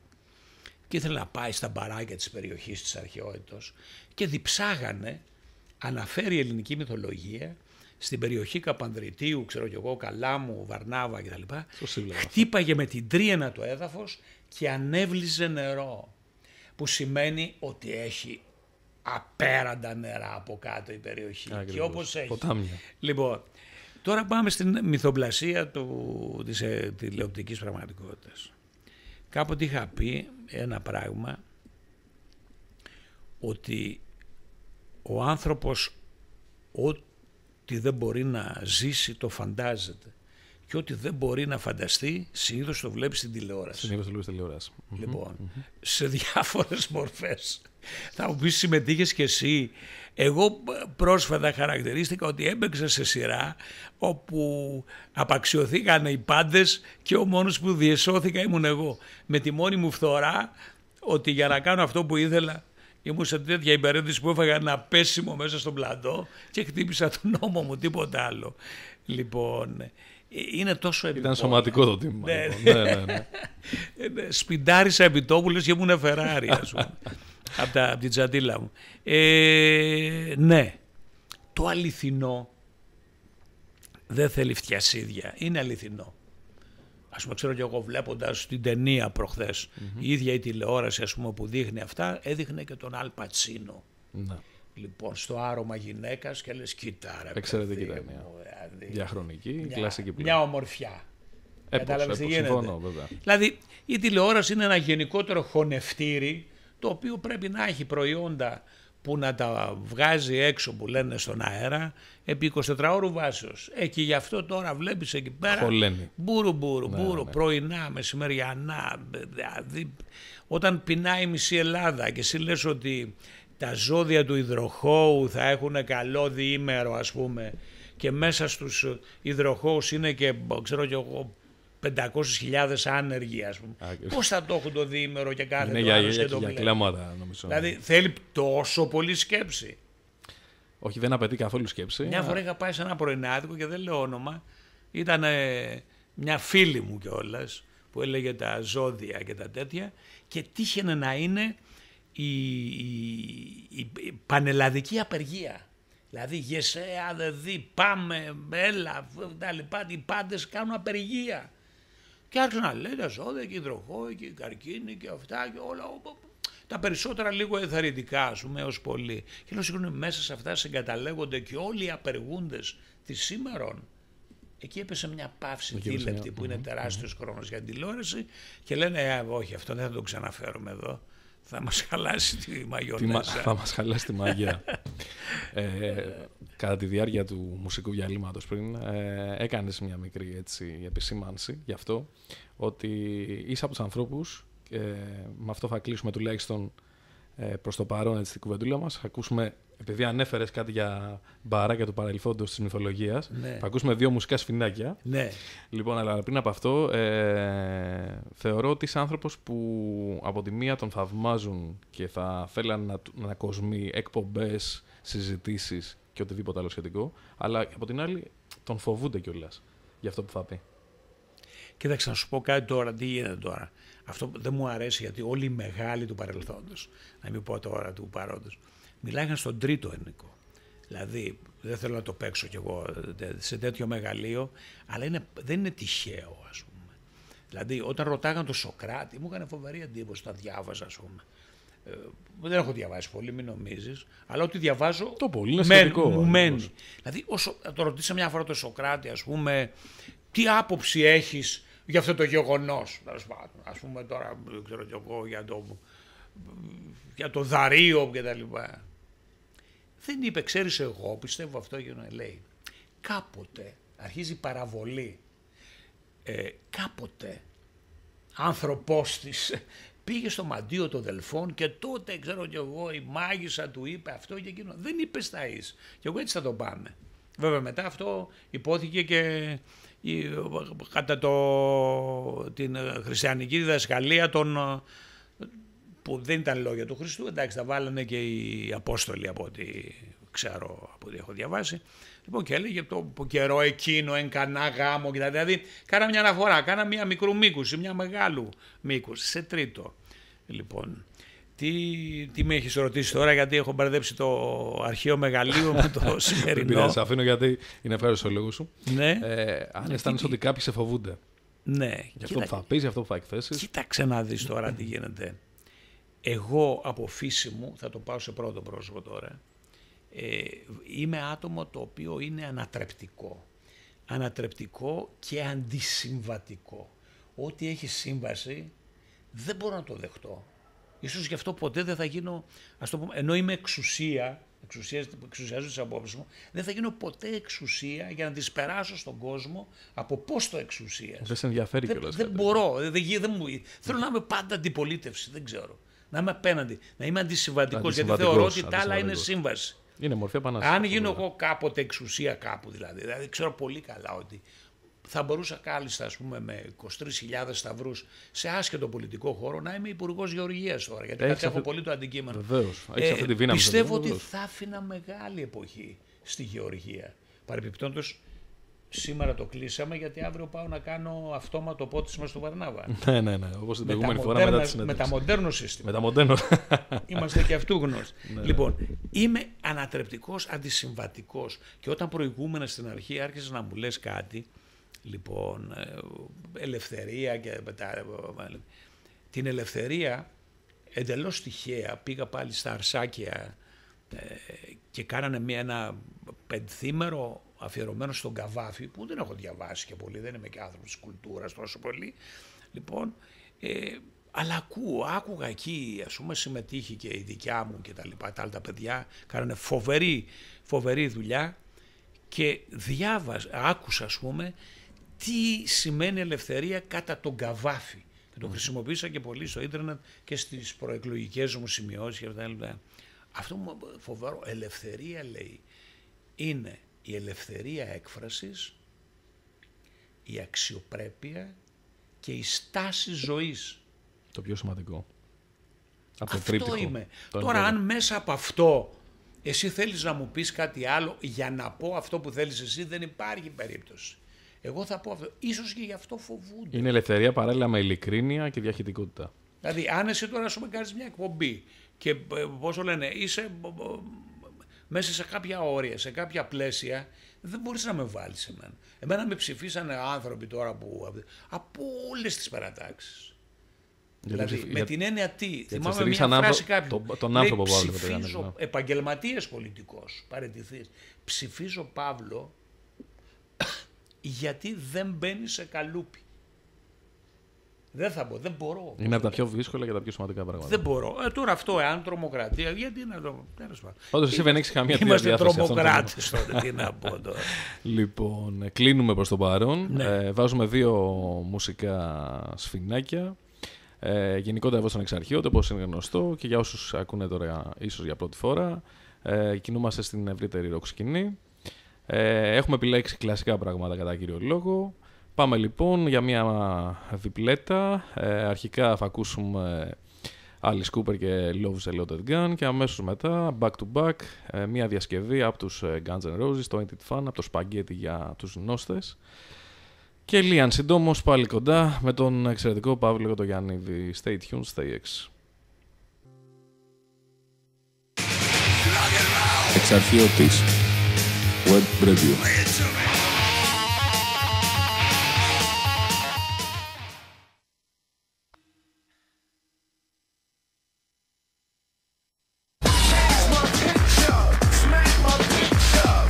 και ήθελε να πάει στα μπαράκια της περιοχής της αρχαιότητος και διψάγανε, αναφέρει η ελληνική μυθολογία, στην περιοχή Καπανδριτίου, ξέρω κι εγώ, Καλάμου, Βαρνάβα κτλ. Χτύπαγε με την τρίαινα το έδαφος και ανέβλυζε νερό. Που σημαίνει ότι έχει απέραντα νερά από κάτω η περιοχή. Ακριβώς. Και όπως έχει. Ποτάμια. Λοιπόν, τώρα πάμε στην μυθοπλασία της τηλεοπτικής πραγματικότητας. Κάποτε είχα πει ένα πράγμα, ότι ο άνθρωπος ό,τι δεν μπορεί να ζήσει το φαντάζεται και ό,τι δεν μπορεί να φανταστεί συνήθως το βλέπει στην τηλεόραση. Λοιπόν, σε διάφορες μορφές. Θα μου πεις συμμετείχες και εσύ. Εγώ πρόσφατα χαρακτηρίστηκα ότι έπαιξα σε σειρά όπου απαξιωθήκαν οι πάντες και ο μόνος που διεσώθηκα ήμουν εγώ. Με τη μόνη μου φθορά ότι για να κάνω αυτό που ήθελα ήμουν σε τέτοια υπερέντηση που έφαγα ένα πέσιμο μέσα στον πλατό και χτύπησα τον νόμο μου, τίποτα άλλο. Λοιπόν, είναι τόσο Ήταν σωματικό το τίμημα. Ναι, λοιπόν. Ναι. Σπιντάρισα επιτόπουλος και ήμουν Φεράρι, ας πούμε, από την τσαντίλα μου. Ναι, το αληθινό δεν θέλει φτιασίδια, είναι αληθινό. Ας πούμε, ξέρω και εγώ βλέποντας την ταινία προχθές, η ίδια η τηλεόραση, ας πούμε, που δείχνει αυτά, έδειχνε και τον Αλ Πατσίνο. Ναι. Λοιπόν, στο άρωμα γυναίκας και λες, κοίτα ρε Εξαιρετική παιδί ταινία. μου, δηλαδή, Διαχρονική, κλασική πλέον. μια ομορφιά. Κατάλαβες τι γίνεται. Συμφωνώ, βέβαια. Δηλαδή η τηλεόραση είναι ένα γενικότερο χωνευτήρι, το οποίο πρέπει να έχει προϊόντα που να τα βγάζει έξω, που λένε, στον αέρα επί 24 ώρου βάσεως. Και γι' αυτό τώρα βλέπεις εκεί πέρα Χωλένει. μπουρου, πρωινά, μεσημεριανά. Δηλαδή, όταν πεινάει η μισή Ελλάδα και εσύ λες ότι τα ζώδια του υδροχόου θα έχουν καλό διήμερο, ας πούμε, και μέσα στους υδροχόους είναι και, ξέρω κι εγώ, 500.000 άνεργοι, ας πούμε. Πώς θα το έχουν το διήμερο και κάθε είναι για κλάματα, νομίζω. Δηλαδή θέλει τόσο πολύ σκέψη. Όχι, δεν απαιτεί καθόλου σκέψη. Μια φορά είχα πάει σε ένα πρωινάδικο και δεν λέω όνομα. Ήταν μια φίλη μου κιόλας που έλεγε τα ζώδια και τα τέτοια και τύχαινε να είναι η πανελλαδική απεργία. Δηλαδή γεσέα, δηλαδή πάμε, έλα, τα λοιπά, οι πάντες κάνουν απεργία. Και άρχισαν να λέει τα ζώδια και η υδροχόη και η καρκίνη και αυτά και όλα. Τα περισσότερα λίγο εθαρρυντικά, ας πούμε, έως πολύ. Και λέω, συγγνώμη, μέσα σε αυτά συγκαταλέγονται και όλοι οι απεργούντες της σήμερον. Εκεί έπεσε μια παύση δίλεπτη που είναι τεράστιος χρόνος για την τηλεόραση και λένε, όχι, αυτό δεν θα το ξαναφέρουμε εδώ. Θα μας χαλάσει τη μαγιονέζα. Θα μας χαλάσει τη μαγεία. Κατά τη διάρκεια του μουσικού διαλύματος πριν, έκανες μια μικρή έτσι, επισήμανση γι' αυτό, ότι είσαι από τους ανθρώπους, με αυτό θα κλείσουμε τουλάχιστον προς το παρόν έτσι, την κουβεντούλα μας. Θα ακούσουμε, επειδή ανέφερες κάτι για μπαράκια του παρελθόντος της μυθολογίας, ναι. Θα ακούσουμε 2 μουσικά σφινάκια. Ναι. Λοιπόν, αλλά πριν από αυτό, θεωρώ ότι είσαι άνθρωπος που από τη μία τον θαυμάζουν και θα θέλαν να κοσμεί εκπομπές, συζητήσεις και οτιδήποτε άλλο σχετικό, αλλά από την άλλη τον φοβούνται κιόλας για αυτό που θα πει. Κοίταξε να σου πω κάτι τώρα, τι γίνεται τώρα. Αυτό δεν μου αρέσει γιατί όλοι οι μεγάλοι του παρελθόντος, να μην πω τώρα του παρόντος, μιλάγαν στον τρίτο ενικό. Δηλαδή, δεν θέλω να το παίξω κι εγώ σε τέτοιο μεγαλείο, αλλά δεν είναι τυχαίο, ας πούμε. Δηλαδή, όταν ρωτάγαν τον Σοκράτη, μου έκανε φοβερή εντύπωση, τα διάβαζα, ας πούμε. Δεν έχω διαβάσει πολύ, μην νομίζεις, αλλά ό,τι διαβάζω το πολύ είναι σχετικό, μου μένει. Δηλαδή, όσο το ρωτήσα μια φορά τον Σοκράτη, ας πούμε, τι άποψη έχεις για αυτό το γεγονός, ας πούμε τώρα, ξέρω κι εγώ, για το Δαρείο και τα λοιπά. Δεν είπε, ξέρεις, εγώ πιστεύω αυτό και να λέει. Κάποτε αρχίζει η παραβολή. Κάποτε άνθρωπος της πήγε στο μαντίο των Δελφών και τότε, ξέρω κι εγώ, η μάγισσα του είπε αυτό και εκείνο. Δεν είπε στα εις. Και εγώ έτσι θα το πάμε. Βέβαια μετά αυτό υπόθηκε και κατά την χριστιανική διδασκαλία που δεν ήταν λόγια του Χριστού, εντάξει, τα βάλανε και οι Απόστολοι από ό,τι ξέρω, από ό,τι έχω διαβάσει. Λοιπόν, και έλεγε το καιρό εκείνο εν κανά γάμο, δηλαδή κάνα μια αναφορά, κάνα μια μικρού μήκους ή μια μεγάλου μήκους, σε τρίτο. Λοιπόν, τι με έχεις ρωτήσει τώρα, γιατί έχω μπερδέψει το αρχαίο μεγαλείο με το σημερινό. Σε αφήνω γιατί είναι ευχάριστο ο λόγος σου. Ναι. Αν αισθάνεσαι ότι κάποιοι σε φοβούνται. Ναι. Για αυτό που θα πεις, για αυτό που θα εκθέσεις. Κοίταξε να δεις τώρα τι γίνεται. Εγώ από φύση μου, θα το πάω σε πρώτο πρόσωπο τώρα, είμαι άτομο το οποίο είναι ανατρεπτικό. Ανατρεπτικό και αντισυμβατικό. Ό,τι έχει σύμβαση δεν μπορώ να το δεχτώ. Ίσως γι' αυτό ποτέ δεν θα γίνω, ας το πούμε, ενώ είμαι εξουσιάζω τις απόψεις μου, δεν θα γίνω ποτέ εξουσία για να τις περάσω στον κόσμο από πόστο εξουσίας. Δεν σε ενδιαφέρει κιόλας. Δεν μπορώ, θέλω να είμαι πάντα αντιπολίτευση, δεν ξέρω. Να είμαι απέναντι, να είμαι αντισυμβατικός, γιατί θεωρώ ότι τα άλλα είναι σύμβαση. Είναι μορφή επανάστασης. Αν γίνω εγώ κάποτε εξουσία κάπου δηλαδή ξέρω πολύ καλά ότι θα μπορούσα κάλλιστα, ας πούμε, με 23.000 σταυρούς σε άσχετο πολιτικό χώρο να είμαι υπουργός Γεωργίας τώρα, γιατί κάτι έχω πολύ το αντικείμενο. Βεβαίως. Έχεις αυτή τη δύναμη. Πιστεύω ότι θα άφηνα μεγάλη εποχή στη Γεωργία. Παρεπιπτόντως, σήμερα το κλείσαμε γιατί αύριο πάω να κάνω αυτόματο πότισμα στο Βαρνάβα. Ναι. Όπως την προηγούμενη φορά μετά τη συνέντευξη. Με τα μοντέρνο σύστημα. Με τα μοντέρνο. Είμαστε και αυτού γνώστοι. Λοιπόν, είμαι ανατρεπτικός, αντισυμβατικός. Και όταν προηγούμενα στην αρχή άρχισες να μου λες κάτι, λοιπόν, ελευθερία και μετά. Την ελευθερία, εντελώς τυχαία, πήγα πάλι στα Αρσάκια και κάνανε ένα πενθήμερο αφιερωμένο στον Καβάφη, που δεν έχω διαβάσει και πολύ, δεν είμαι και άνθρωπος της κουλτούρας τόσο πολύ. Λοιπόν, αλλά άκουγα εκεί, ας πούμε, συμμετείχε και η δικιά μου και τα λοιπά, τα άλλα παιδιά, κάνανε φοβερή δουλειά και άκουσα, ας πούμε, τι σημαίνει ελευθερία κατά τον Καβάφη. Και το χρησιμοποίησα και πολύ στο ίντερνετ και στις προεκλογικές μου σημειώσεις και αυτά. Αυτό μου φοβερό. Ελευθερία, λέει, είναι η ελευθερία έκφρασης, η αξιοπρέπεια και η στάση ζωής. Το πιο σημαντικό. Αυτό είμαι. Τώρα αν μέσα από αυτό εσύ θέλεις να μου πεις κάτι άλλο για να πω αυτό που θέλεις εσύ, δεν υπάρχει περίπτωση. Εγώ θα πω αυτό. Ίσως και γι' αυτό φοβούνται. Είναι ελευθερία παράλληλα με ειλικρίνεια και διαχειτικότητα. Δηλαδή, αν εσύ τώρα σου κάνεις μια εκπομπή και πόσο λένε, είσαι μέσα σε κάποια όρια, σε κάποια πλαίσια, δεν μπορείς να με βάλεις εμένα. Εμένα με ψηφίσανε άνθρωποι τώρα από όλες τις παρατάξεις. Δηλαδή, με την έννοια τι, θυμάμαι μια φράση κάποιου. Τον άνθρωπο που ψηφίζω, επαγγελματίας πολιτικός, παραιτηθείς, ψηφίζω Παύλο γιατί δεν μπαίνει σε καλούπι. Δεν μπορώ. Είναι από τα πιο δύσκολα και τα πιο σημαντικά πράγματα. Δεν μπορώ. Τώρα αυτό, εάν τρομοκρατία, γιατί να το. Πάντως εσύ δεν έχεις καμία διάθεση. Είμαστε τρομοκράτες τότε, τι να πω τώρα. Λοιπόν, κλείνουμε προς το παρόν. Ναι. Βάζουμε 2 μουσικά σφινάκια. Γενικότερα στον Εξαρχείωτη, όπως είναι γνωστό και για όσους ακούνε τώρα ίσως για πρώτη φορά. Κινούμαστε στην ευρύτερη ροκ σκηνή. Έχουμε επιλέξει κλασικά πράγματα κατά κύριο λόγο. Πάμε λοιπόν για μια διπλέτα. Αρχικά θα ακούσουμε Alice Cooper και Love's a Loaded Gun και αμέσως μετά back to back μια διασκευή από τους Guns N' Roses, το Ain't It Fun, από το Spaghetti για τους γνώστες. Και Λίαν συντόμως πάλι κοντά με τον εξαιρετικό Παύλο και τον Γιάννηδη. Stay tuned, stay X. Εξαρχείωτης Web Radio.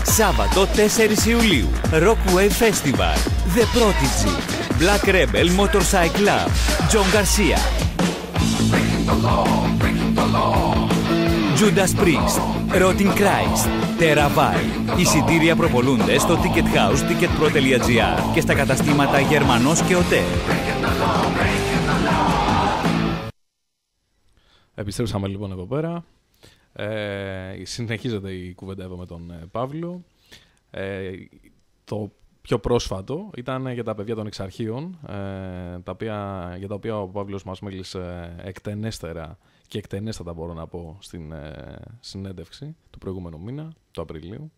Σάββατο 4 Ιουλίου, Rockwave Festival, The Prodigy, Black Rebel Motorcycle Club, John Garcia, Judas Priest, Rotting Christ, Terra Vibe. Εισιτήρια προπολούνται στο Ticket House, ticketpro.gr και στα καταστήματα Γερμανός και ΟΤΕ. Επιστρέψαμε λοιπόν εδώ πέρα. Συνεχίζεται η κουβέντα εδώ με τον Παύλο. Το πιο πρόσφατο ήταν για τα παιδιά των Εξαρχείων, για τα οποία ο Παύλος μας μίλησε εκτενέστερα και εκτενέστατα μπορώ να πω στην συνέντευξη του προηγούμενου μήνα, του Απριλίου.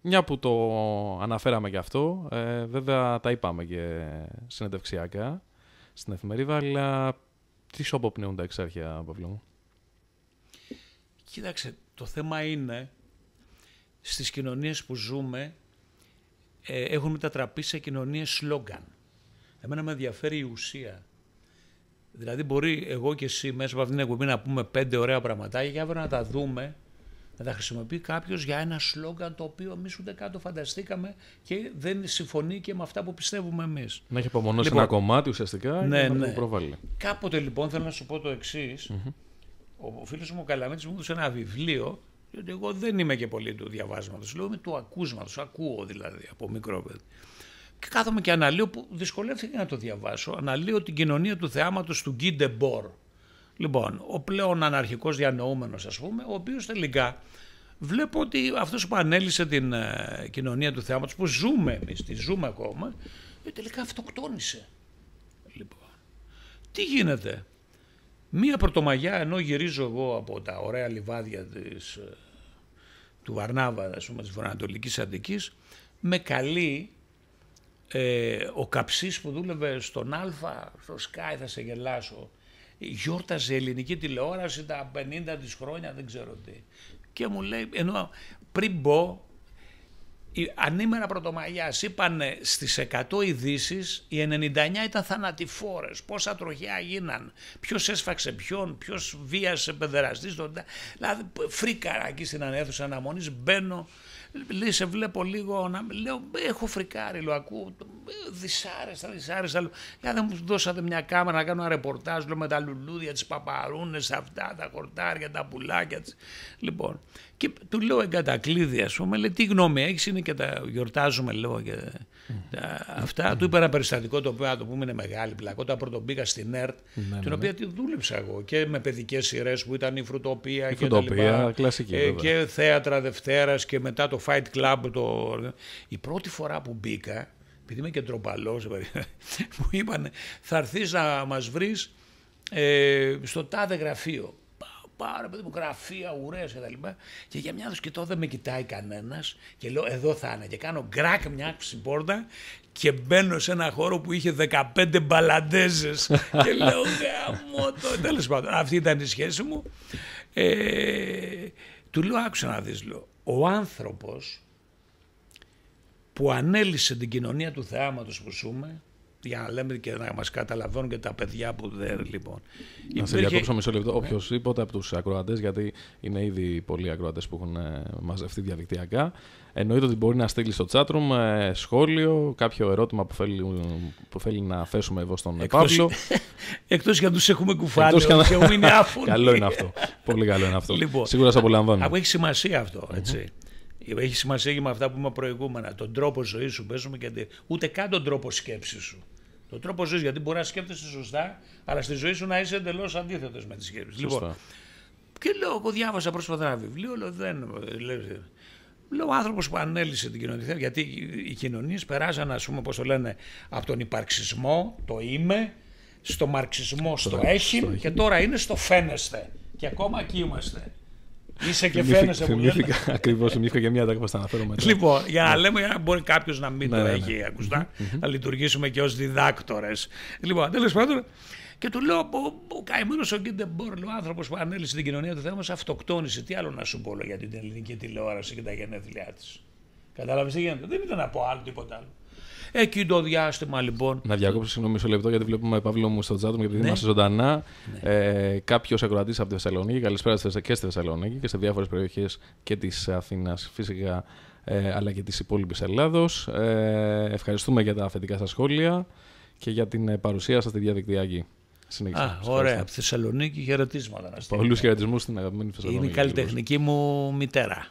Μια που το αναφέραμε και αυτό, βέβαια τα είπαμε και συνεντευξιακά στην εφημερίδα, αλλά τι σου αποπνέουν τα Εξάρχεια, Παύλο μου? Κοίταξε, το θέμα είναι στις κοινωνίες που ζούμε έχουν μετατραπεί σε κοινωνίες σλόγγαν. Εμένα με ενδιαφέρει η ουσία. Δηλαδή μπορεί εγώ και εσύ μέσα από αυτήν την εκπομπή να πούμε 5 ωραία πραγματάκια και αύριο να τα δούμε, να τα χρησιμοποιεί κάποιος για ένα σλόγγαν το οποίο εμείς ούτε καν το φανταστήκαμε και δεν συμφωνεί και με αυτά που πιστεύουμε εμείς. Να έχει απομονώσει ένα κομμάτι ουσιαστικά ναι, και να το προβάλλει. Κάποτε λοιπόν θέλω να σου πω το εξής. Ο φίλος μου ο Καλαμέτης μου έδωσε ένα βιβλίο, γιατί εγώ δεν είμαι και πολύ του διαβάσματος, λέω είμαι του ακούσματος, ακούω δηλαδή από μικρό παιδί. Και κάθομαι και αναλύω, που δυσκολεύτηκα να το διαβάσω, αναλύω την κοινωνία του θεάματος του Guy Debord. Λοιπόν, ο πλέον αναρχικός διανοούμενος, ας πούμε, ο οποίος τελικά βλέπω ότι αυτός που ανέλησε την κοινωνία του θεάματος, που ζούμε εμείς, τη ζούμε ακόμα, τελικά αυτοκτόνησε. Λοιπόν, τι γίνεται? Μία Πρωτομαγιά, ενώ γυρίζω εγώ από τα ωραία λιβάδια του Βαρνάβα, ας πούμε, της βορειοανατολικής Αττικής, με καλεί ο Καψής που δούλευε στον Α, στο Sky, θα σε γελάσω, γιόρταζε ελληνική τηλεόραση τα 50 της χρόνια, δεν ξέρω τι. Και μου λέει, ενώ πριν μπω, ανήμερα Πρωτομαγιάς είπανε στις 100 ειδήσεις, οι 99 ήταν θανατηφόρες, πόσα τροχαία γίναν, ποιος έσφαξε ποιον, ποιος βίασε παιδεραστής, δηλαδή φρίκαρα εκεί στην αίθουσα αναμονής, μπαίνω, λέει σε βλέπω λίγο, λέω έχω φρικάρει, λέω ακούω δυσάρεστα, λέω δεν μου δώσατε μια κάμερα να κάνω ένα ρεπορτάζ, λέω με τα λουλούδια, τις παπαρούνες αυτά, τα χορτάρια, τα πουλάκια, λοιπόν. Και του λέω εγκατακλείδη, ας πούμε, λέει τι γνώμη έχεις, είναι και τα γιορτάζουμε, λέω και αυτά. Του είπα ένα περιστατικό το οποίο, να το πούμε, είναι μεγάλη πλάκα. Όταν πρώτον μπήκα στην ΕΡΤ, την οποία τη δούλεψα εγώ και με παιδικές σειρές που ήταν η Φρουτοπία και τα λοιπά, κλασική, και θέατρα Δευτέρας και μετά το Fight Club. Η πρώτη φορά που μπήκα, επειδή είμαι και ντροπαλός, μου είπανε θα έρθεις να μας βρεις στο τάδε γραφείο. Πάρα παιδί μου, γραφεία, ουρές και τα λοιπά. Και για μια κοιτώ, δεν με κοιτάει κανένας και λέω εδώ θα είναι. Και κάνω γκρακ μια πόρτα και μπαίνω σε ένα χώρο που είχε 15 μπαλαντέζες. Και λέω γαμώτο. Τέλος πάντων, αυτή ήταν η σχέση μου. Του λέω, άκουσα να δεις, λέω, ο άνθρωπος που ανέλυσε την κοινωνία του θεάματος που ζούμε, για να λέμε και να μας καταλαβαίνουν και τα παιδιά που δεν, λοιπόν. Να σε διακόψω μισό λεπτό. Οποιοσδήποτε από τους ακροατές, γιατί είναι ήδη πολλοί ακροατές που έχουν μαζευτεί διαδικτυακά, εννοείται ότι μπορεί να στείλει στο chatroom σχόλιο, κάποιο ερώτημα που θέλει να θέσουμε εδώ στον Παύλο. Εκτός και αν τους έχουμε κουφάλει και μου είναι άφωνοι. Καλό είναι αυτό. Πολύ καλό είναι αυτό. Λοιπόν, σίγουρα σε απολαμβάνω. Έχει σημασία αυτό, έτσι. Έχει σημασία και με αυτά που είπαμε προηγούμενα. Τον τρόπο ζωής σου παίζουμε και ούτε καν τον τρόπο σκέψης σου. Τον τρόπο ζωής, γιατί μπορεί να σκέφτεσαι σωστά, αλλά στη ζωή σου να είσαι εντελώς αντίθετος με τις σκέψεις. Λοιπόν, και λέω, εγώ διάβασα πρόσφατα ένα βιβλίο, λέω, ο άνθρωπος που ανέλυσε την κοινωνία, γιατί οι κοινωνίες περάσαν, ας πούμε, πώς το λένε, από τον υπαρξισμό, το είμαι, στο μαρξισμό, στο έχει, και τώρα είναι στο φαίνεστε. Και ακόμα εκεί είμαστε. Είσαι και φαίνεσαι που λένε. Ακριβώς, θυμήθηκα και μια τάκα που θα αναφέρω μετά. Λοιπόν, για να λέμε, μπορεί κάποιος να μην το έχει ακουστά, να λειτουργήσουμε και ως διδάκτορες. Λοιπόν, τέλος πάντων, και του λέω, ο καημένος ο Γκίντεμπορ, ο άνθρωπος που ανέλυσε την κοινωνία του θέματος, αυτοκτόνησε. Τι άλλο να σου πω για την ελληνική τηλεόραση και τα γενέθλιά της. Κατάλαβες τι γίνεται. Δεν ήταν να πω άλλο, τίποτα άλλο. Εκεί το διάστημα, λοιπόν. Να διακόψω, συγγνώμη, μισό λεπτό, γιατί βλέπουμε, Παύλο μου, στο chat μου, επειδή είμαστε ζωντανά. Κάποιος ακροατής από τη Θεσσαλονίκη, καλησπέρα και στη Θεσσαλονίκη και σε διάφορες περιοχές και της Αθήνας, φυσικά, αλλά και της υπόλοιπης Ελλάδος. Ευχαριστούμε για τα θετικά σας σχόλια και για την παρουσία σας στη διαδικτυακή. Ωραία. Από τη Θεσσαλονίκη, χαιρετίσματα. Πολλούς χαιρετισμούς στην αγαπημένη Θεσσαλονίκη. Είναι η καλλιτεχνική μου μητέρα.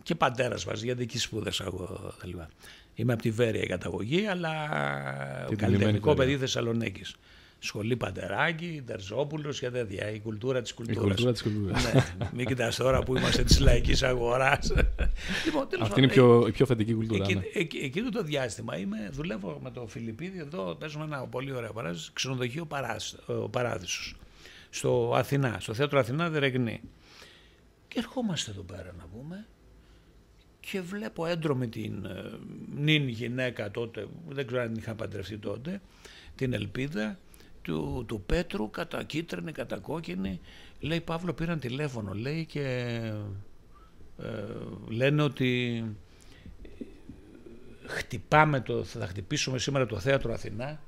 Και πατέρας μας, γιατί εκεί σπούδασα εγώ. Είμαι από τη Βέρεια η καταγωγή, αλλά καλλιτεχνικό παιδί Θεσσαλονίκης. Σχολή Παντεράκη, Τερζόπουλος και τέτοια. Η κουλτούρα της κουλτούρας. Ναι, μην κοιτάς τώρα που είμαστε της λαϊκής αγοράς. Λοιπόν, αυτή είναι η πιο θετική κουλτούρα. Εκείνο το διάστημα δουλεύω με το Φιλιππίδη, εδώ παίζουμε ένα πολύ ωραίο παράδεισο, ξενοδοχείο Παράδεισος. Στο Αθηνά, στο θέατρο Αθηνά Δερεγνή. Και ερχόμαστε εδώ πέρα να πούμε. Και βλέπω έντρομη την νυν γυναίκα τότε, δεν ξέρω αν είχα παντρευτεί τότε, την Ελπίδα του Πέτρου, κατά κίτρινη, κατά κόκκινη. Λέει, Παύλο, πήραν τηλέφωνο, λέει, και λένε ότι θα χτυπήσουμε σήμερα το θέατρο Αθηνά,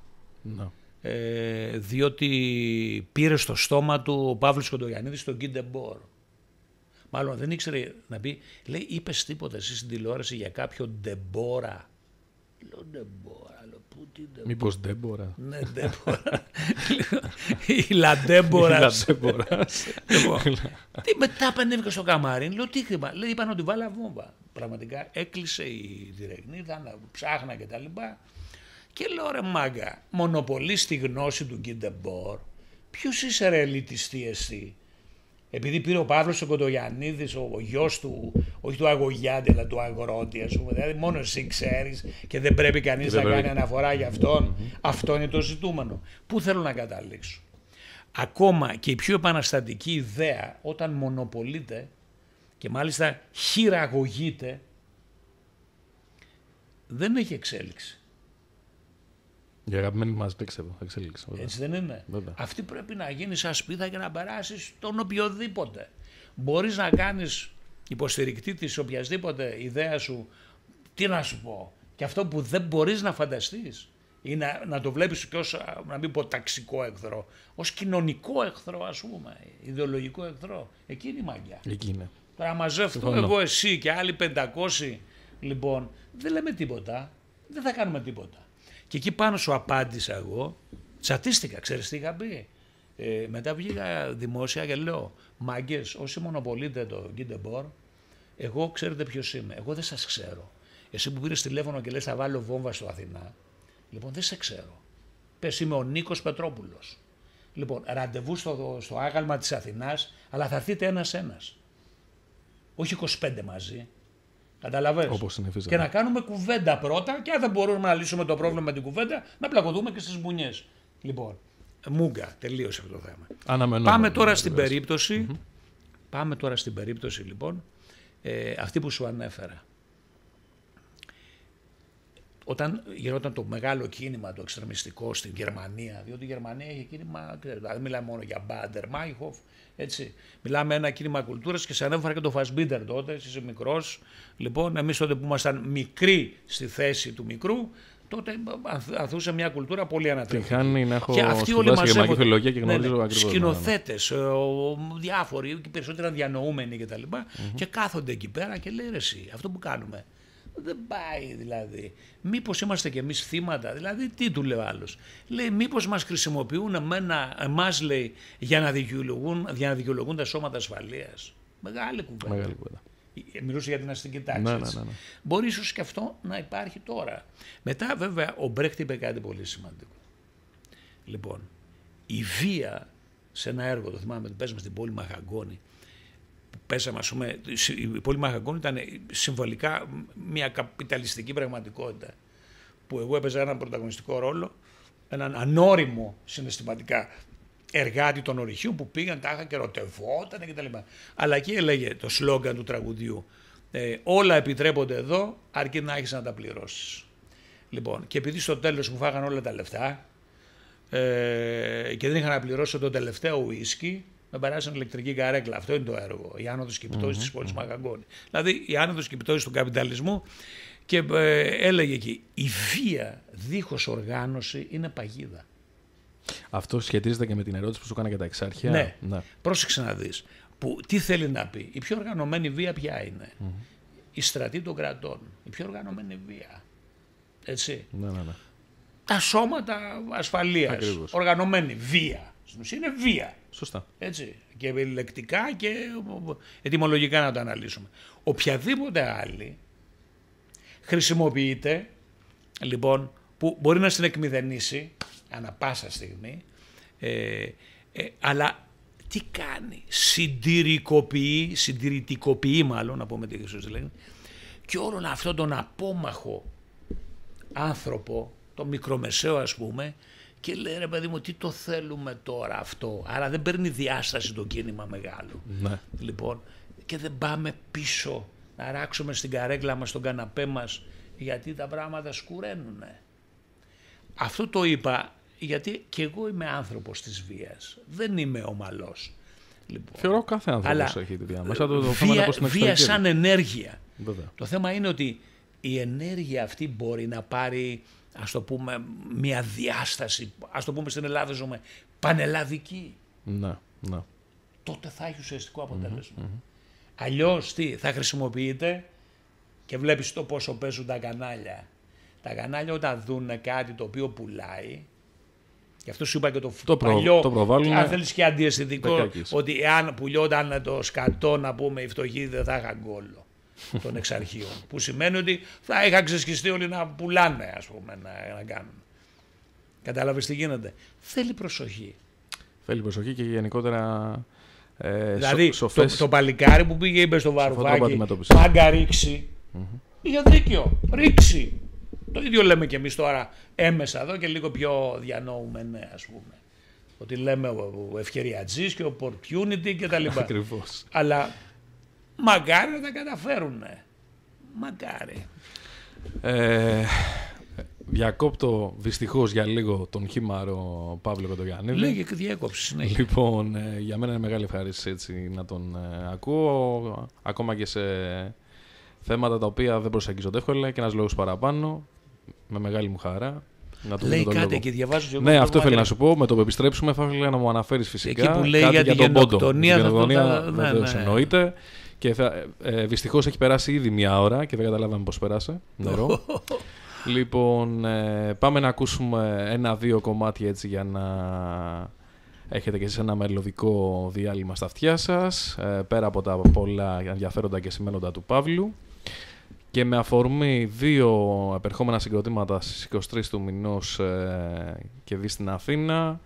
διότι πήρε στο στόμα του ο Παύλος Κοντογιαννίδης τον Γκίντεμπορ. Μάλλον δεν ήξερε να πει, λέει, είπες τίποτα εσύ στην τηλεόραση για κάποιο Ντεμπόρα. Λέω Ντεμπόρα, λέω πού τι Ντεμπόρα. Μήπως Ντέμπορα. Ναι, Ντέμπορα. Η Λαντέμπορας. Μετά απενέβηκα στο καμάρι, λέω τι χρήμα. Λέει, είπαν ότι βάλα βόμβα. Πραγματικά έκλεισε η Δηρεγνή, ψάχνα και τα λοιπά. Και λέω, ρε μάγκα, μονοπολεί τη γνώση του Γκίντεμπορ. Ποιος είσαι ρε ελιτιστή εσύ. Επειδή πήρε ο Παύλος ο Κοντογιαννίδης, ο γιος του, όχι του Αγωγιάντη, αλλά του Αγρότη, ας πούμε, δηλαδή μόνο εσύ ξέρεις και δεν πρέπει κανείς να κάνει αναφορά για αυτόν. Αυτό είναι το ζητούμενο. Πού θέλω να καταλήξω. Ακόμα και η πιο επαναστατική ιδέα, όταν μονοπολείται και μάλιστα χειραγωγείται, δεν έχει εξέλιξη. Η αγαπημένη μας εξέλιξη. Έτσι δεν είναι? Βέβαια. Αυτή πρέπει να γίνει σαν σπίδα και να περάσεις τον οποιοδήποτε. Μπορείς να κάνεις υποστηρικτή της οποιασδήποτε ιδέα σου, τι να σου πω, και αυτό που δεν μπορείς να φανταστείς ή να το βλέπεις και ως, να μην πω ταξικό εχθρό, ως κοινωνικό εχθρό, ας πούμε, ιδεολογικό εχθρό. Εκεί είναι η μαγιά. Εκεί είναι. Τώρα μαζεύω εγώ, εσύ και άλλοι 500, λοιπόν, δεν λέμε τίποτα, δεν θα κάνουμε τίποτα. Και εκεί πάνω σου απάντησα εγώ, τσατίστηκα, ξέρεις τι είχα πει. Μετά βγήκα δημόσια και λέω, μάγκες, όσοι μονοπολείτε το Γκίντεμπορ, εγώ ξέρετε ποιος είμαι, εγώ δεν σας ξέρω. Εσύ που πήρες τηλέφωνο και λες θα βάλω βόμβα στο Αθηνά, λοιπόν δεν σε ξέρω. Πες είμαι ο Νίκος Πετρόπουλος. Λοιπόν, ραντεβού στο άγαλμα της Αθηνάς, αλλά θα έρθείτε ένας-ένας. Όχι 25 μαζί. Καταλαβαίνεις. Όπως είναι φυσικά. Και να κάνουμε κουβέντα πρώτα και αν δεν μπορούμε να λύσουμε το πρόβλημα με την κουβέντα, να πλακωθούμε και στις μπουνιές. Λοιπόν, μούγκα, τελείωσε αυτό το θέμα. Πάμε τώρα στην περίπτωση, πάμε τώρα στην περίπτωση λοιπόν, αυτή που σου ανέφερα. Όταν γινόταν το μεγάλο κίνημα το εξτρεμιστικό στην Γερμανία, διότι η Γερμανία έχει κίνημα, δεν μιλάμε μόνο για Μπάντερ, Μάιχοφ, έτσι. Μιλάμε ένα κίνημα κουλτούρας και σε ανέφερα και το Φασμπίντερ τότε, εσύ είσαι μικρός. Λοιπόν, εμείς τότε που ήμασταν μικροί στη θέση του μικρού, τότε ανθούσε μια κουλτούρα πολύ ανατρεπτική. Τυχάνει να έχω σπουδάσει γερμανική φιλολογία και γνωρίζω ακριβώς. Σκηνοθέτες, διάφοροι, οι περισσότεροι διανοούμενοι κτλ. Και κάθονται εκεί πέρα και λέει ρε εσύ, αυτό που κάνουμε δεν πάει δηλαδή. Μήπως είμαστε κι εμείς θύματα, δηλαδή τι του λέει ο άλλος. Λέει μήπως μας χρησιμοποιούν εμάς λέει για να δικαιολογούν τα σώματα ασφαλείας. Μεγάλη κουβέντα. Μιλούσε για την αστική τάξη. Ναι. Μπορεί ίσως και αυτό να υπάρχει τώρα. Μετά βέβαια ο Μπρέχτ είπε κάτι πολύ σημαντικό. Λοιπόν, η βία σε ένα έργο, το θυμάμαι, το παίζαμε στην πόλη Μαχαγκόνη. Πέσαμε, ας πούμε, η πόλη Μαχαγκόνη ήταν συμβολικά μια καπιταλιστική πραγματικότητα. Που εγώ έπαιζα έναν πρωταγωνιστικό ρόλο, έναν ανώριμο συναισθηματικά εργάτη των ορυχείων που πήγαν τάχα και ερωτευόταν κτλ. Αλλά εκεί έλεγε το σλόγγαν του τραγουδιού, όλα επιτρέπονται εδώ αρκεί να έχεις να τα πληρώσεις. Λοιπόν, και επειδή στο τέλος μου φάγαν όλα τα λεφτά και δεν είχα να πληρώσω το τελευταίο ουίσκι, με περάσαν ηλεκτρική καρέκλα. Αυτό είναι το έργο. Η άνοδος και η πτώση της πόλης Μαχαγκόνη. Δηλαδή η άνοδος και η πτώση του καπιταλισμού. Και έλεγε εκεί, η βία δίχως οργάνωση είναι παγίδα. Αυτό σχετίζεται και με την ερώτηση που σου έκανα για τα εξάρχεια. Ναι. Πρόσεξε να δεις. Τι θέλει να πει. Η πιο οργανωμένη βία ποια είναι. Η στρατή των κρατών. Η πιο οργανωμένη βία. Έτσι. Ναι. Τα σώματα ασφαλείας. Ακριβώς. Οργανωμένη βία. Στην ουσία είναι βία. Σωστά. Έτσι. Και λεκτικά και ετυμολογικά να το αναλύσουμε. Οποιαδήποτε άλλη χρησιμοποιείται, λοιπόν, που μπορεί να στην εκμηδενήσει ανά πάσα στιγμή, αλλά τι κάνει, συντηρητικοποιεί μάλλον, να πούμε τι Χριστός λέγει, και όλον αυτόν τον απόμαχο άνθρωπο, το μικρομεσαίο ας πούμε, και λέει ρε παιδί μου τι το θέλουμε τώρα αυτό, άρα δεν παίρνει διάσταση το κίνημα μεγάλο. Ναι. Λοιπόν, και δεν πάμε πίσω να ράξουμε στην καρέκλα μας, στον καναπέ μας, γιατί τα πράγματα σκουραίνουνε. Αυτό το είπα γιατί και εγώ είμαι άνθρωπος της βίας. Δεν είμαι ομαλός. Λοιπόν, θεωρώ κάθε άνθρωπος έχει τη βία. Βία σαν ενέργεια. Βέβαια. Το θέμα είναι ότι η ενέργεια αυτή μπορεί να πάρει, ας το πούμε, μια διάσταση, ας το πούμε στην Ελλάδα ζούμε, πανελλαδική. Ναι. Τότε θα έχει ουσιαστικό αποτέλεσμα. Αλλιώς τι, θα χρησιμοποιείται και βλέπεις το πόσο παίζουν τα κανάλια. Τα κανάλια όταν δουν κάτι το οποίο πουλάει, γι' αυτό σου είπα και το παλιό, αν θέλεις και αντιαισθητικό, ότι εάν πουλιόταν το σκατό, να πούμε, οι φτωχοί δεν θα είχαν γκόλο των εξαρχείων. Που σημαίνει ότι θα είχαν ξεσκιστεί όλοι να πουλάνε, ας πούμε, να κάνουν. Κατάλαβες τι γίνεται. Θέλει προσοχή. Θέλει προσοχή και γενικότερα δηλαδή το παλικάρι που πήγε είπε στο Βαρουφάκι, μάγκα ρίξει, είχε δίκιο, ρίξει. Το ίδιο λέμε και εμείς τώρα έμεσα εδώ και λίγο πιο διανοούμενε, ας πούμε. Ότι λέμε ο ευκαιριατζής και ο opportunity και τα λοιπά. Ακριβώς. Αλλά μακάρι να τα καταφέρουνε. Μακάρι. Διακόπτω δυστυχώς για λίγο τον χήμαρο Παύλο Κοντογιαννίδη. Λέγε και διέκοψη συνέχεια. Λοιπόν, για μένα είναι μεγάλη ευχαρίστηση έτσι, να τον ακούω, ακόμα και σε θέματα τα οποία δεν προσεγγίζονται εύκολα και ένας λόγος παραπάνω, με μεγάλη μου χαρά. Λέει κάτι και διαβάζω. Ναι, αυτό ήθελα να σου πω. Με το που επιστρέψουμε, θα ήθελα να μου αναφέρεις φυσικά. Εκεί που λέει για τη γενοκτονία, βεβαίως εννοείται. Και δυστυχώς έχει περάσει ήδη μια ώρα και δεν καταλάβαμε πώς πέρασε. Νερό. Λοιπόν, πάμε να ακούσουμε ένα-δύο κομμάτια έτσι για να έχετε και εσείς ένα μελωδικό διάλειμμα στα αυτιά σας, πέρα από τα πολλά ενδιαφέροντα και σημαίνοντα του Παύλου. Και με αφορμή δύο επερχόμενα συγκροτήματα στις 23 του μηνός και δει στην Αθήνα,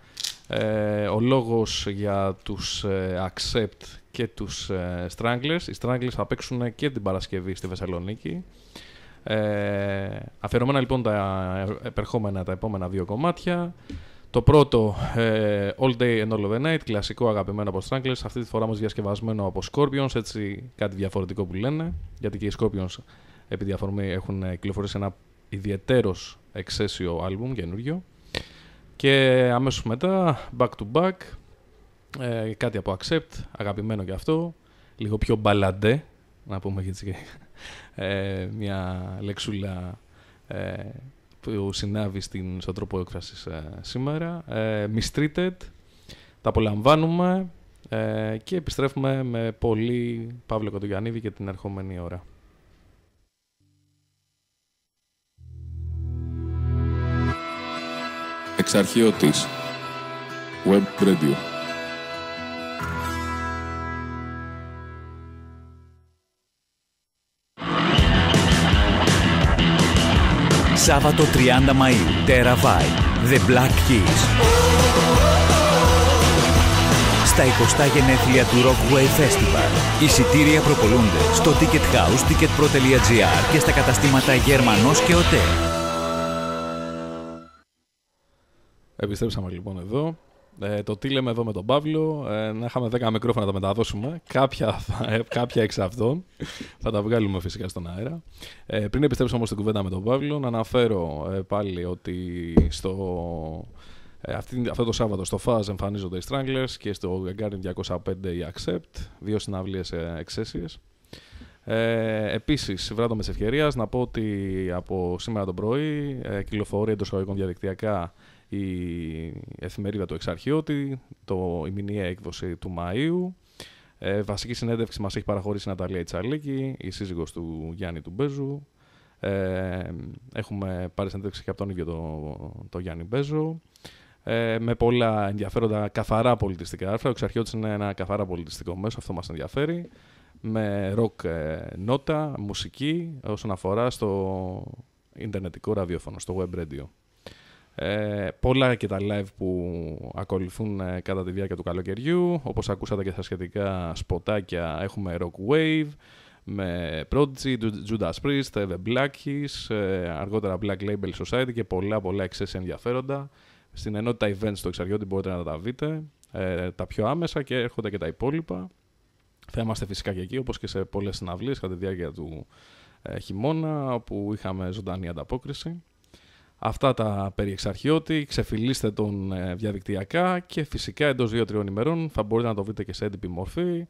ο λόγος για τους Accept και τους Stranglers. Οι Stranglers θα παίξουν και την Παρασκευή στη Θεσσαλονίκη. Αφιερωμένα λοιπόν τα επόμενα δύο κομμάτια. Το πρώτο, All Day and All of the Night, κλασικό αγαπημένο από Stranglers, αυτή τη φορά όμως διασκευασμένο από Scorpions, έτσι κάτι διαφορετικό που λένε, γιατί και οι Scorpions επί διαφορμή έχουν κυκλοφορήσει ένα ιδιαιτέρως εξαίσιο άλμπουμ καινούριο. Και αμέσως μετά, back to back, κάτι από Accept, αγαπημένο και αυτό, λίγο πιο μπαλαντέ, να πούμε έτσι, μια λεξούλα που συνάβει στον τρόπο έκφρασης σήμερα. Mistreated, τα απολαμβάνουμε και επιστρέφουμε με πολύ Παύλο Κοντογιαννίδη και την ερχόμενη ώρα. Εξαρχείωτης Web Radio. Σάββατο 30 Μαΐου, Terra Vibe, The Black Keys. Στα 20 γενέθλια του Rockwave Festival. Εισιτήρια προπολούνται στο Ticket House, ticketpro.gr και στα καταστήματα Γερμανός και ΟΤΕ. Επιστρέψαμε λοιπόν εδώ. Το τι λέμε εδώ με τον Παύλο, να είχαμε 10 μικρόφωνα να τα μεταδώσουμε. Κάποια εξ αυτών θα τα βγάλουμε φυσικά στον αέρα. Πριν επιστρέψουμε όμως στην κουβέντα με τον Παύλο, να αναφέρω πάλι ότι αυτό το Σάββατο στο FAZ εμφανίζονται οι Stranglers και στο Gagarin 205 οι Accept, δύο συναυλίες εξαίσιες. Επίσης, βράδυ με της ευκαιρίας να πω ότι από σήμερα το πρωί κυκλοφορεί εντός εισαγωγικών διαδικτυακά η εφημερίδα του Εξαρχείωτη, η μηνιαία έκδοση του Μαΐου. Βασική συνέντευξη μας έχει παραχωρήσει η Ναταλία Ιτσαλίκη, η σύζυγος του Γιάννη του Μπέζου. Έχουμε πάρει συνέντευξη και από τον ίδιο το Γιάννη Μπέζο. Με πολλά ενδιαφέροντα καθαρά πολιτιστικά άρθρα. Ο Εξαρχείωτης είναι ένα καθαρά πολιτιστικό μέσο, αυτό μας ενδιαφέρει. Με ροκ νότα, μουσική, όσον αφορά στο ιντερνετικό ραδιόφωνο, στο web radio. Πολλά και τα live που ακολουθούν κατά τη διάρκεια του καλοκαιριού. Όπως ακούσατε και στα σχετικά σποτάκια, έχουμε Rock Wave με Prodigy, Judas Priest, The Black Keys, αργότερα Black Label Society και πολλά εξαίσια ενδιαφέροντα. Στην ενότητα events στο Εξαρχείωτη μπορείτε να τα δείτε, τα πιο άμεσα, και έρχονται και τα υπόλοιπα. Θα είμαστε φυσικά και εκεί, όπως και σε πολλές συναυλίες κατά τη διάρκεια του χειμώνα, όπου είχαμε ζωντανή ανταπόκριση. Αυτά τα περί Εξαρχείωτη, ξεφυλίστε τον διαδικτυακά και φυσικά εντός 2-3 ημερών θα μπορείτε να το βρείτε και σε έντυπη μορφή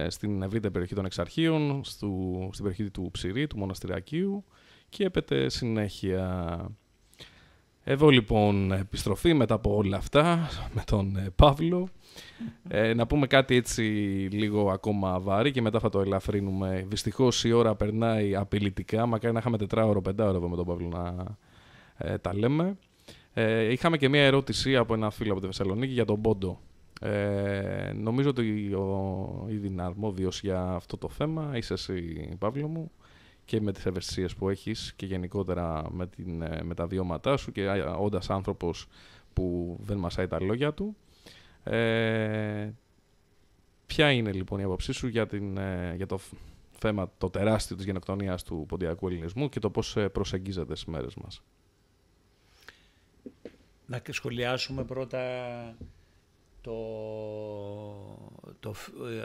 στην ευρύτερη περιοχή των Εξαρχείων, στην περιοχή του Ψηρή, του Μοναστηρακίου, και έπεται συνέχεια. Εδώ λοιπόν επιστροφή μετά από όλα αυτά με τον Παύλο. Να πούμε κάτι έτσι λίγο ακόμα βαρύ και μετά θα το ελαφρύνουμε. Δυστυχώς η ώρα περνάει απειλητικά, μακάρι να είχαμε 4ωρο, 5ωρο εδώ με τον Παύλο να τα λέμε. Είχαμε και μια ερώτηση από ένα φίλο από τη Θεσσαλονίκη για τον Πόντο. Νομίζω ότι ο ήδη αρμόδιος για αυτό το θέμα είσαι εσύ, Παύλο μου, και με τις ευαισθησίες που έχεις και γενικότερα με τα βιώματά σου και όντας άνθρωπος που δεν μασάει τα λόγια του. Ποια είναι λοιπόν η άποψή σου για το θέμα το τεράστιο της γενοκτονίας του ποντιακού ελληνισμού και το πώς προσεγγίζεται στις μέρες μας? Να σχολιάσουμε πρώτα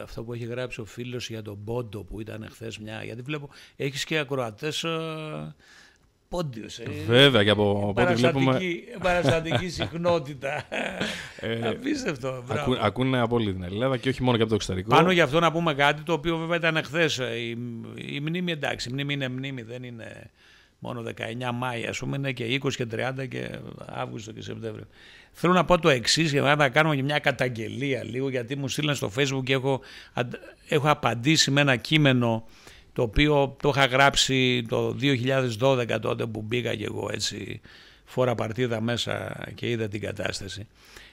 αυτό που έχει γράψει ο φίλος για τον πόντο που ήταν χθες γιατί βλέπω έχεις και ακροατές πόντιος. Βέβαια, και από πότε βλέπουμε... Παραστατική συχνότητα. Απίστευτο. Ακούνε από όλη την Ελλάδα και όχι μόνο και από το εξωτερικό. Πάνω γι' αυτό να πούμε κάτι το οποίο βέβαια ήταν χθες. Η μνήμη, εντάξει, η μνήμη είναι μνήμη, δεν είναι μόνο 19 Μάη, ας πούμε, είναι και 20 και 30 και Αύγουστο και Σεπτέμβριο. Θέλω να πω το εξής, για να κάνουμε και μια καταγγελία λίγο, γιατί μου στείλαν στο Facebook και έχω απαντήσει με ένα κείμενο το οποίο το είχα γράψει το 2012, τότε που μπήκα και εγώ έτσι φόρα παρτίδα μέσα και είδα την κατάσταση.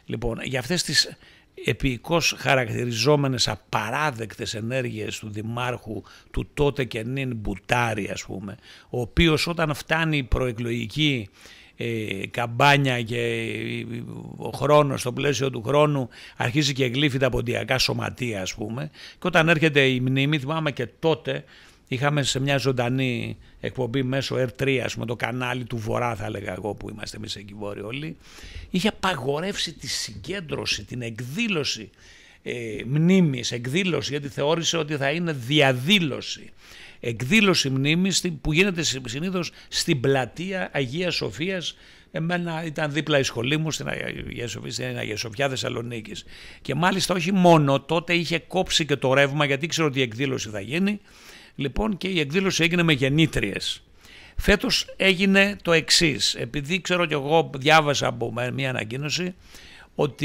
Λοιπόν, για αυτές τις επικώς χαρακτηριζόμενες απαράδεκτες ενέργειες του Δημάρχου του τότε και νυν Μπουτάρη, ας πούμε, ο οποίος όταν φτάνει η προεκλογική καμπάνια και ο χρόνος, στο πλαίσιο του χρόνου αρχίζει και γλύφει τα ποντιακά σωματεία, ας πούμε, και όταν έρχεται η μνήμη, θυμάμαι και τότε είχαμε σε μια ζωντανή εκπομπή μέσω R3, ας πούμε, το κανάλι του Βορρά θα έλεγα εγώ που είμαστε εμείς εκεί βόρειοι όλοι, είχε απαγορεύσει τη συγκέντρωση, την εκδήλωση μνήμης, εκδήλωση, γιατί θεώρησε ότι θα είναι διαδήλωση. Εκδήλωση μνήμης που γίνεται συνήθως στην πλατεία Αγίας Σοφίας. Εμένα ήταν δίπλα η σχολή μου στην Αγία Σοφιά Θεσσαλονίκης. Και μάλιστα όχι μόνο, τότε είχε κόψει και το ρεύμα, γιατί ήξερα ότι η εκδήλωση θα γίνει. Λοιπόν, και η εκδήλωση έγινε με γεννήτριες. Φέτος έγινε το εξής, επειδή ξέρω κι εγώ διάβασα από μια ανακοίνωση ότι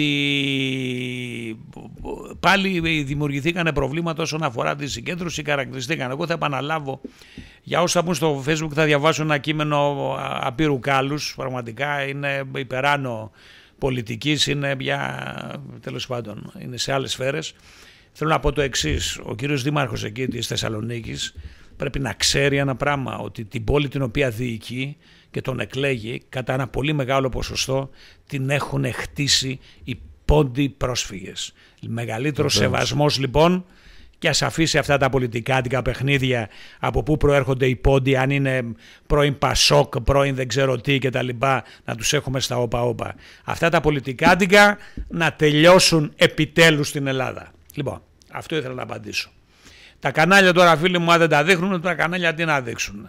πάλι δημιουργηθήκαν προβλήματα όσον αφορά τη συγκέντρωση, χαρακτηριστήκαν. Εγώ θα επαναλάβω, για όσοι θα πούν στο Facebook θα διαβάσω ένα κείμενο απείρου κάλους, πραγματικά είναι υπεράνω πολιτικής, είναι τέλος πάντων, είναι σε άλλες σφαίρες. Θέλω να πω το εξής, ο κύριος Δήμαρχος εκεί της Θεσσαλονίκης πρέπει να ξέρει ένα πράγμα, ότι την πόλη την οποία διοικεί και τον εκλέγει κατά ένα πολύ μεγάλο ποσοστό την έχουν χτίσει οι πόντιοι πρόσφυγες. Μεγαλύτερος σεβασμός λοιπόν, και ας αφήσει αυτά τα πολιτικάτικα παιχνίδια από πού προέρχονται οι πόντιοι, αν είναι πρώην Πασόκ, πρώην δεν ξέρω τι και τα λοιπά, να τους έχουμε στα όπα-όπα. Αυτά τα πολιτικάτικα να τελειώσουν επιτέλους στην Ελλάδα. Λοιπόν, αυτό ήθελα να απαντήσω. Τα κανάλια τώρα, φίλοι μου, αν δεν τα δείχνουν, τα κανάλια τι να δείξουν.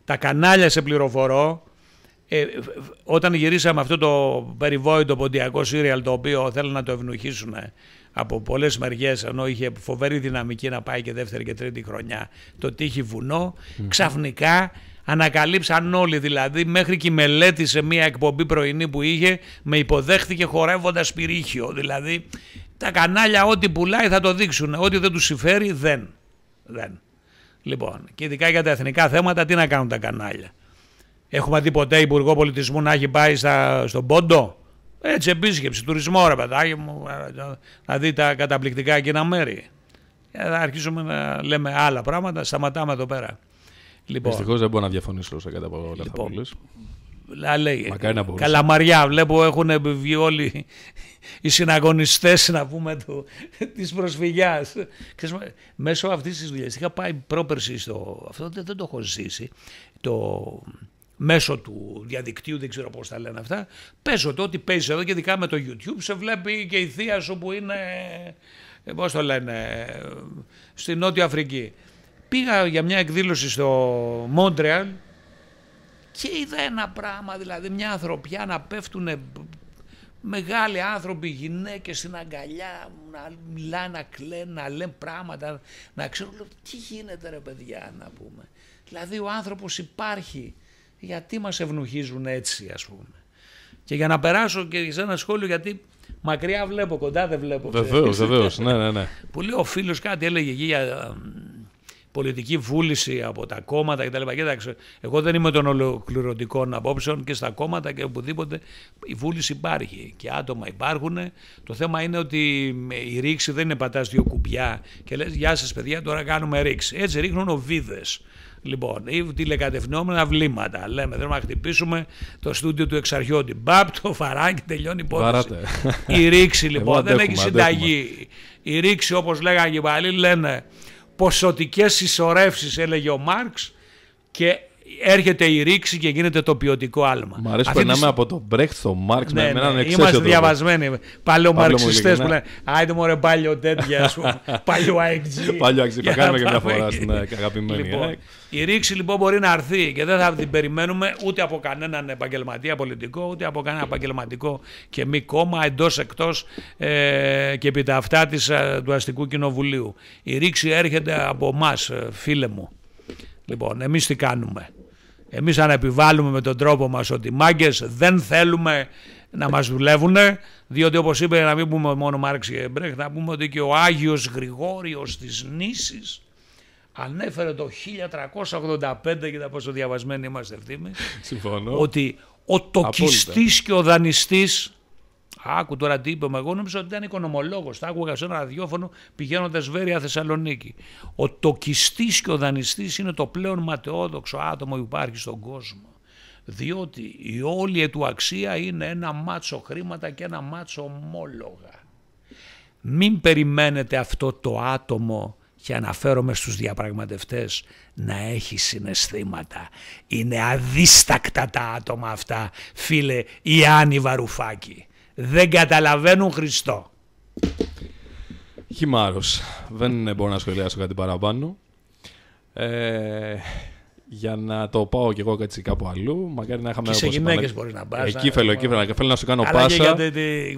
Τα κανάλια, σε πληροφορώ, όταν γυρίσαμε αυτό το περιβόητο ποντιακό σύριαλ, το οποίο θέλουν να το ευνουχίσουν από πολλές μεριές, ενώ είχε φοβερή δυναμική να πάει και δεύτερη και τρίτη χρονιά, το τύχη βουνό, ξαφνικά ανακαλύψαν όλοι, δηλαδή μέχρι και η Μελέτη σε μια εκπομπή πρωινή που είχε, με υποδέχθηκε χορεύοντας πυρίχιο. Δηλαδή τα κανάλια ό,τι πουλάει θα το δείξουν, ό,τι δεν τους συμφέρει δεν. Λοιπόν, και ειδικά για τα εθνικά θέματα τι να κάνουν τα κανάλια. Έχουμε δει ποτέ υπουργό πολιτισμού να έχει πάει στον Πόντο? Έτσι, επίσκεψη, τουρισμό, ρε παιδάκι μου, να δει τα καταπληκτικά εκείνα μέρη. Θα αρχίσουμε να λέμε άλλα πράγματα, σταματάμε εδώ πέρα. Λοιπόν, δυστυχώς δεν μπορώ να διαφωνήσω σε κάτι από όλα αυτά που λες. Μακάρι να μπορούσα. Καλαμαριά, βλέπω έχουν βγει όλοι οι συναγωνιστές, να πούμε, της προσφυγιάς. Μέσω αυτής της δουλειάς είχα πάει πρόπερση αυτό δεν το έχω ζήσει, μέσω του διαδικτύου, δεν ξέρω πώς τα λένε αυτά, παίζω το ότι παίζεις εδώ και ειδικά με το YouTube, σε βλέπει και η θεία σου που είναι, πώς το λένε, στη Νότια Αφρική. Πήγα για μια εκδήλωση στο Μόντρεαλ και είδα ένα πράγμα, δηλαδή μια ανθρωπιά να πέφτουν μεγάλοι άνθρωποι, γυναίκες στην αγκαλιά, να μιλάνε, να κλαίνουν, να λένε πράγματα, να ξέρουν τι γίνεται ρε παιδιά, να πούμε. Δηλαδή ο άνθρωπος υπάρχει, γιατί μας ευνουχίζουν έτσι, ας πούμε. Και για να περάσω και σε ένα σχόλιο, γιατί μακριά βλέπω, κοντά δεν βλέπω. Βεβαίως, ναι. Που λέει ο φίλος κάτι έλεγε εκεί για πολιτική βούληση από τα κόμματα κτλ. Κοίταξε, εγώ δεν είμαι των ολοκληρωτικών απόψεων, και στα κόμματα και οπουδήποτε η βούληση υπάρχει και άτομα υπάρχουν. Το θέμα είναι ότι η ρήξη δεν είναι πατάς δύο κουμπιά και λες γεια σας παιδιά, τώρα κάνουμε ρήξη. Έτσι ρίχνουν οβίδες. Λοιπόν, ή τηλεκατευθυνόμενα βλήματα. Λέμε, θέλουμε να χτυπήσουμε το στούντιο του Εξαρχιώτη. Μπαπ, το φαράκι, τελειώνει η υπόθεση. Η ρήξη λοιπόν δεν έχει συνταγή. Η ρήξη, όπως λέγανε και πάλι, λένε ποσοτικές συσσωρεύσεις, έλεγε ο Μάρξ, και έρχεται η ρήξη και γίνεται το ποιοτικό άλμα. Μ' αρέσει που περνάμε από τον Μπρέχτ στο Μάρξ με έναν εξαίσιο είμαστε τρόπο. διαβασμένοι. Παλαιομαρξιστές που λένε άιντε μωρέ πάλιο τέτοια, ας πούμε. Πάλιο AXG. Πάλιο AXG, θα κάνουμε και μια φορά στην αγαπημένη. Λοιπόν, η ρήξη λοιπόν μπορεί να έρθει και δεν θα την περιμένουμε ούτε από κανέναν επαγγελματία πολιτικό, ούτε από κανένα επαγγελματικό και μη κόμμα, εντός εκτός και επί τα αυτά του Αστικού Κοινοβουλίου. Η ρήξη έρχεται από εμάς, φίλε μου. Λοιπόν, εμείς τι κάνουμε? Εμείς αν επιβάλλουμε με τον τρόπο μας ότι μάγκες δεν θέλουμε να μας δουλεύουν, διότι όπως είπε, να μην πούμε μόνο Μάρξ και Μπρέχτ, να πούμε ότι και ο Άγιος Γρηγόριος της Νήσης ανέφερε το 1385, κοίτα πόσο διαβασμένοι είμαστε ευθύμοι, ότι ο τοκιστής και ο δανειστής, άκου τώρα τι είπε, εγώ νόμιζα ότι ήταν οικονομολόγος, τα άκουγα σε ένα ραδιόφωνο πηγαίνοντας Βέρεια Θεσσαλονίκη. Ο τοκιστής και ο δανειστής είναι το πλέον ματαιόδοξο άτομο που υπάρχει στον κόσμο. Διότι η όλη του αξία είναι ένα μάτσο χρήματα και ένα μάτσο ομόλογα. Μην περιμένετε αυτό το άτομο, και αναφέρομαι στους διαπραγματευτές, να έχει συναισθήματα. Είναι αδίστακτα τα άτομα αυτά, φίλε Ιάννη Βαρουφάκη. Δεν καταλαβαίνουν Χριστό. Χυμάρος. Δεν μπορώ να σχολιάσω κάτι παραπάνω. Για να το πάω κι εγώ κάτι κάπου αλλού. Μακάρι να είχαμε. Και σε γυναίκες μπορεί να πας. Εκεί θέλω να σου κάνω αλλά πάσα.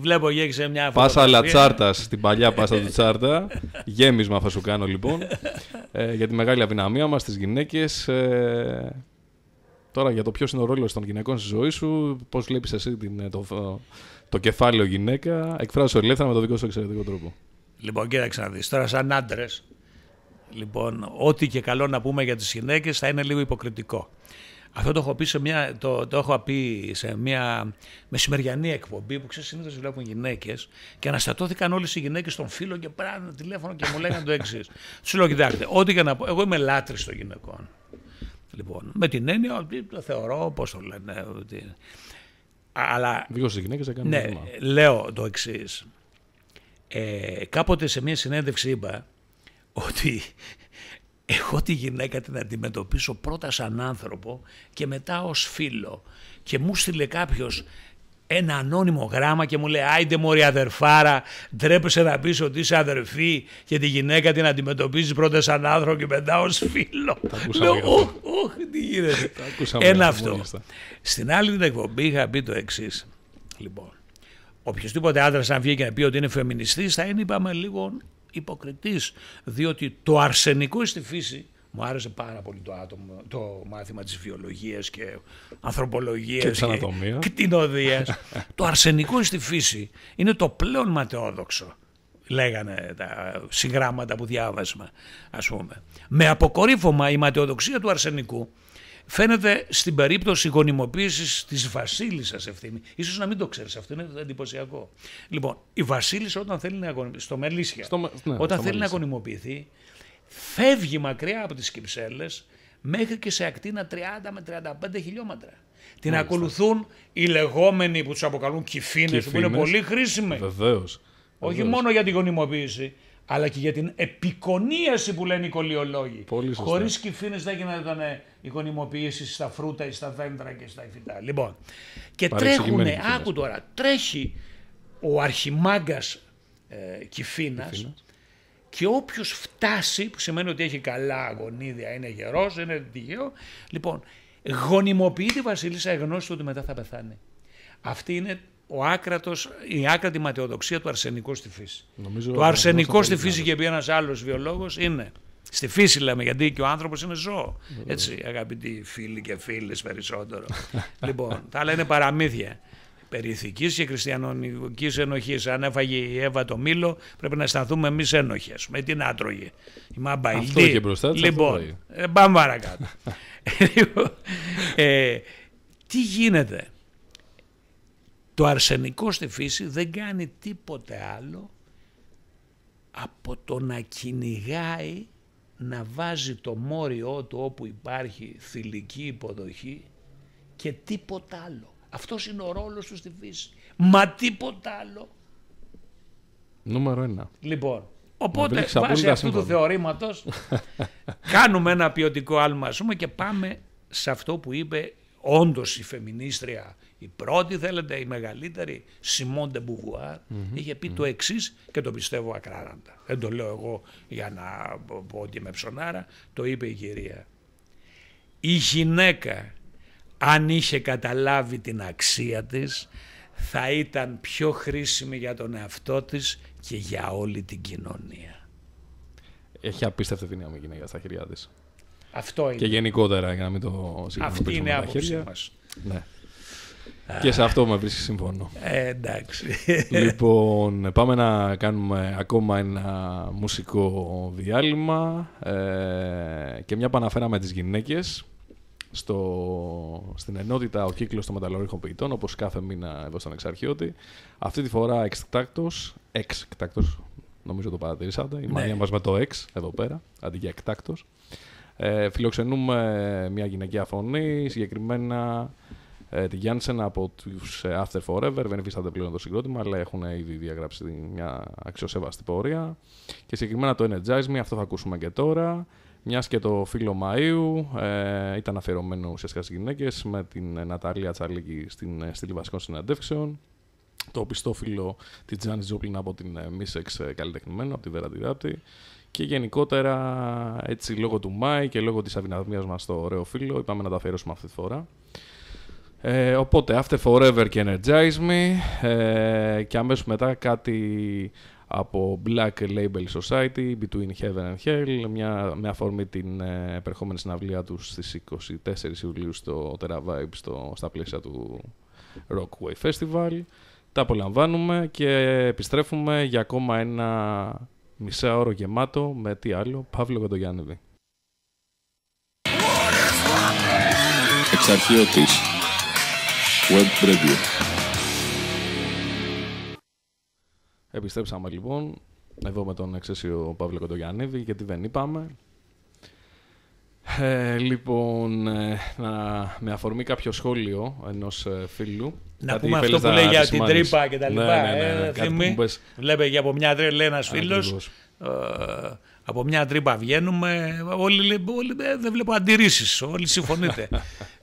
Βλέπω σε μια πάσα αλλά τσάρτα, στην παλιά πάσα του τσάρτα. Γέμισμα θα σου κάνω λοιπόν. Για τη μεγάλη αδυναμία μας, τις γυναίκες. Τώρα για το ποιος είναι ο ρόλος των γυναικών στη ζωή σου, πώς βλέπεις εσύ το κεφάλαιο γυναίκα, εκφράζω ελεύθερα με το δικό σου εξαιρετικό τρόπο. Λοιπόν, κοίταξε να δεις. Τώρα, σαν άντρες, λοιπόν, ό,τι και καλό να πούμε για τις γυναίκες θα είναι λίγο υποκριτικό. Αυτό το έχω πει το έχω πει σε μια μεσημεριανή εκπομπή που ξέρεις, συνήθως βλέπουν γυναίκες και αναστατώθηκαν όλες οι γυναίκες των φίλων και πέραν τηλέφωνο και μου λέγανε το εξής. Τους λέω, κοιτάξτε, ό,τι και να πω, εγώ είμαι λάτρης των γυναικών. Λοιπόν, με την έννοια ότι το θεωρώ, πώς το λένε, ότι... Αλλά, δίκως στις γυναίκες έκανε ναι, λέω το εξής. Κάποτε σε μια συνέντευξη είπα ότι εγώ τη γυναίκα την αντιμετωπίσω πρώτα σαν άνθρωπο και μετά ως φίλο. Και μου στείλε κάποιος ένα ανώνυμο γράμμα και μου λέει άιντε μωρή αδερφάρα, ντρέπεσαι να πεις ότι είσαι αδερφή και τη γυναίκα την αντιμετωπίζεις πρώτα σαν άνθρωπο και μετά ως φίλο. Λέω όχι τι γίνεται. Ένα αυτό. Στην άλλη την εκπομπή είχα πει το εξής. Λοιπόν, οποιοσδήποτε άντρας αν βγει και να πει ότι είναι φεμινιστής θα είναι, είπαμε, λίγο υποκριτής, διότι το αρσενικό στη φύση, μου άρεσε πάρα πολύ το μάθημα της βιολογίας και ανθρωπολογίας και κτηνοδίας. Το αρσενικό στη φύση είναι το πλέον ματαιόδοξο, λέγανε τα συγγράμματα που διάβασμα, ας πούμε. Με αποκορύφωμα η ματαιοδοξία του αρσενικού φαίνεται στην περίπτωση γονιμοποίησης της βασίλισσας Ευθύμη. Ίσως να μην το ξέρεις, αυτό είναι εντυπωσιακό. Λοιπόν, η βασίλισσα όταν θέλει να γονιμοποιηθεί, στο Μελίσια, όταν θέλει να γονιμοποιηθεί, φεύγει μακριά από τις Κυψέλες μέχρι και σε ακτίνα 30 με 35 χιλιόμετρα. Την ακολουθούν οι λεγόμενοι που τους αποκαλούν κυφίνες, που είναι πολύ χρήσιμοι. Βεβαίως. Όχι μόνο για την γονιμοποίηση, αλλά και για την επικονίαση που λένε οι κολιολόγοι. Χωρίς κυφίνες δεν γινόταν η γονιμοποίηση στα φρούτα ή στα δέντρα και στα υφητά. Λοιπόν, και τρέχουνε, άκου τώρα, τρέχει ο αρχιμάγκας κυφίνας και όποιος φτάσει, που σημαίνει ότι έχει καλά γονίδια, είναι γερός, είναι τυχαίο, λοιπόν, γονιμοποιεί τη βασίλισσα εγνώση του ότι μετά θα πεθάνει. Αυτή είναι η άκρατη ματαιοδοξία του αρσενικού στη φύση. Το αρσενικό στη φύση, και πει ένας άλλος βιολόγος, είναι στη φύση, λέμε, γιατί και ο άνθρωπος είναι ζώο. Έτσι, αγαπητοί φίλοι και φίλες περισσότερο. Λοιπόν, τα άλλα είναι παραμύθια. Περί ηθικής και χριστιανικής ενοχής. Αν έφαγε η Εύα το μήλο, πρέπει να αισθανθούμε εμείς ένοχες. Με την άτρωγε. Η μάμπα ηλτή. Λοιπόν, πάμε παρακάτω. Τι γίνεται? Το αρσενικό στη φύση δεν κάνει τίποτε άλλο από το να κυνηγάει, να βάζει το μόριό του όπου υπάρχει θηλυκή υποδοχή και τίποτα άλλο. Αυτός είναι ο ρόλος του στη φύση. Μα τίποτα άλλο. Νούμερο 1. Λοιπόν, οπότε βάσει αυτού του θεωρήματος κάνουμε ένα ποιοτικό άλμα, ας πούμε, και πάμε σε αυτό που είπε όντως η φεμινίστρια, η πρώτη θέλετε, η μεγαλύτερη, Σιμόν ντε Μπουβουάρ, είχε πει το εξής και το πιστεύω ακράδαντα. Δεν το λέω εγώ για να πω ότι είμαι ψωνάρα, το είπε η κυρία. Η γυναίκα, αν είχε καταλάβει την αξία της, θα ήταν πιο χρήσιμη για τον εαυτό της και για όλη την κοινωνία. Έχει απίστευτη δύναμη η γυναίκα στα χέρια της. Αυτό είναι. Και γενικότερα, για να μην το συγκρίνουμε. Αυτή είναι η άποψή μας. Ναι. Και σε αυτό με βρίσκει συμφωνώ. Εντάξει. Λοιπόν, πάμε να κάνουμε ακόμα ένα μουσικό διάλειμμα και μια που αναφέραμε τις γυναίκες στην ενότητα ο κύκλος των μεταλλουργικών ποιητών, όπως κάθε μήνα εδώ στον Εξαρχιώτη. Αυτή τη φορά εκτάκτος, νομίζω το παρατηρήσατε, η μανία μας με το X εδώ πέρα, αντί για εκτάκτος. Φιλοξενούμε μια γυναικεία φωνή, συγκεκριμένα τη Γιάννσεν από τους After Forever. Δεν υφίσταται πλέον το συγκρότημα, αλλά έχουν ήδη διαγράψει μια αξιοσέβαστη πορεία. Και συγκεκριμένα το Energize Me, αυτό θα ακούσουμε και τώρα. Μιας και το φίλο Μαΐου ήταν αφιερωμένο ουσιαστικά στις γυναίκες, με την Ναταλία Τσαλίκη στην στήλη βασικών συναντεύξεων. Το πιστό φίλο της Τζάνις Τζόπλιν από την Missex καλλιτεχνημένο, από τη Βέρα τη Ράπτη. Και γενικότερα, έτσι λόγω του Μάη και λόγω της αδυναμίας μας στο ωραίο φίλο, είπαμε να τα αφιερώσουμε αυτή τη φορά. Οπότε, After Forever και Energize Me, και αμέσως μετά κάτι από Black Label Society, Between Heaven and Hell, με αφορμή την επερχόμενη συναυλία τους στις 24 Ιουλίου στο Terra Vibe, στα πλαίσια του Rockway Festival. Τα απολαμβάνουμε και επιστρέφουμε για ακόμα ένα μισάωρο γεμάτο με τι άλλο, Παύλο Κοντογιάννηδη. Εξαρχιώτης Web Radio. Επιστρέψαμε λοιπόν εδώ με τον εξαίσιο Παύλο Κοντογιάννηδη, γιατί δεν είπαμε. Λοιπόν, με αφορμή κάποιο σχόλιο ενός φίλου. Να πούμε αυτό που λέει για την τρύπα και τα λοιπά. Ναι. Βλέπε για από μια τρύπα, λέει ένας φίλος, από μια τρύπα βγαίνουμε, όλοι δεν βλέπω αντιρρήσεις, όλοι συμφωνείτε.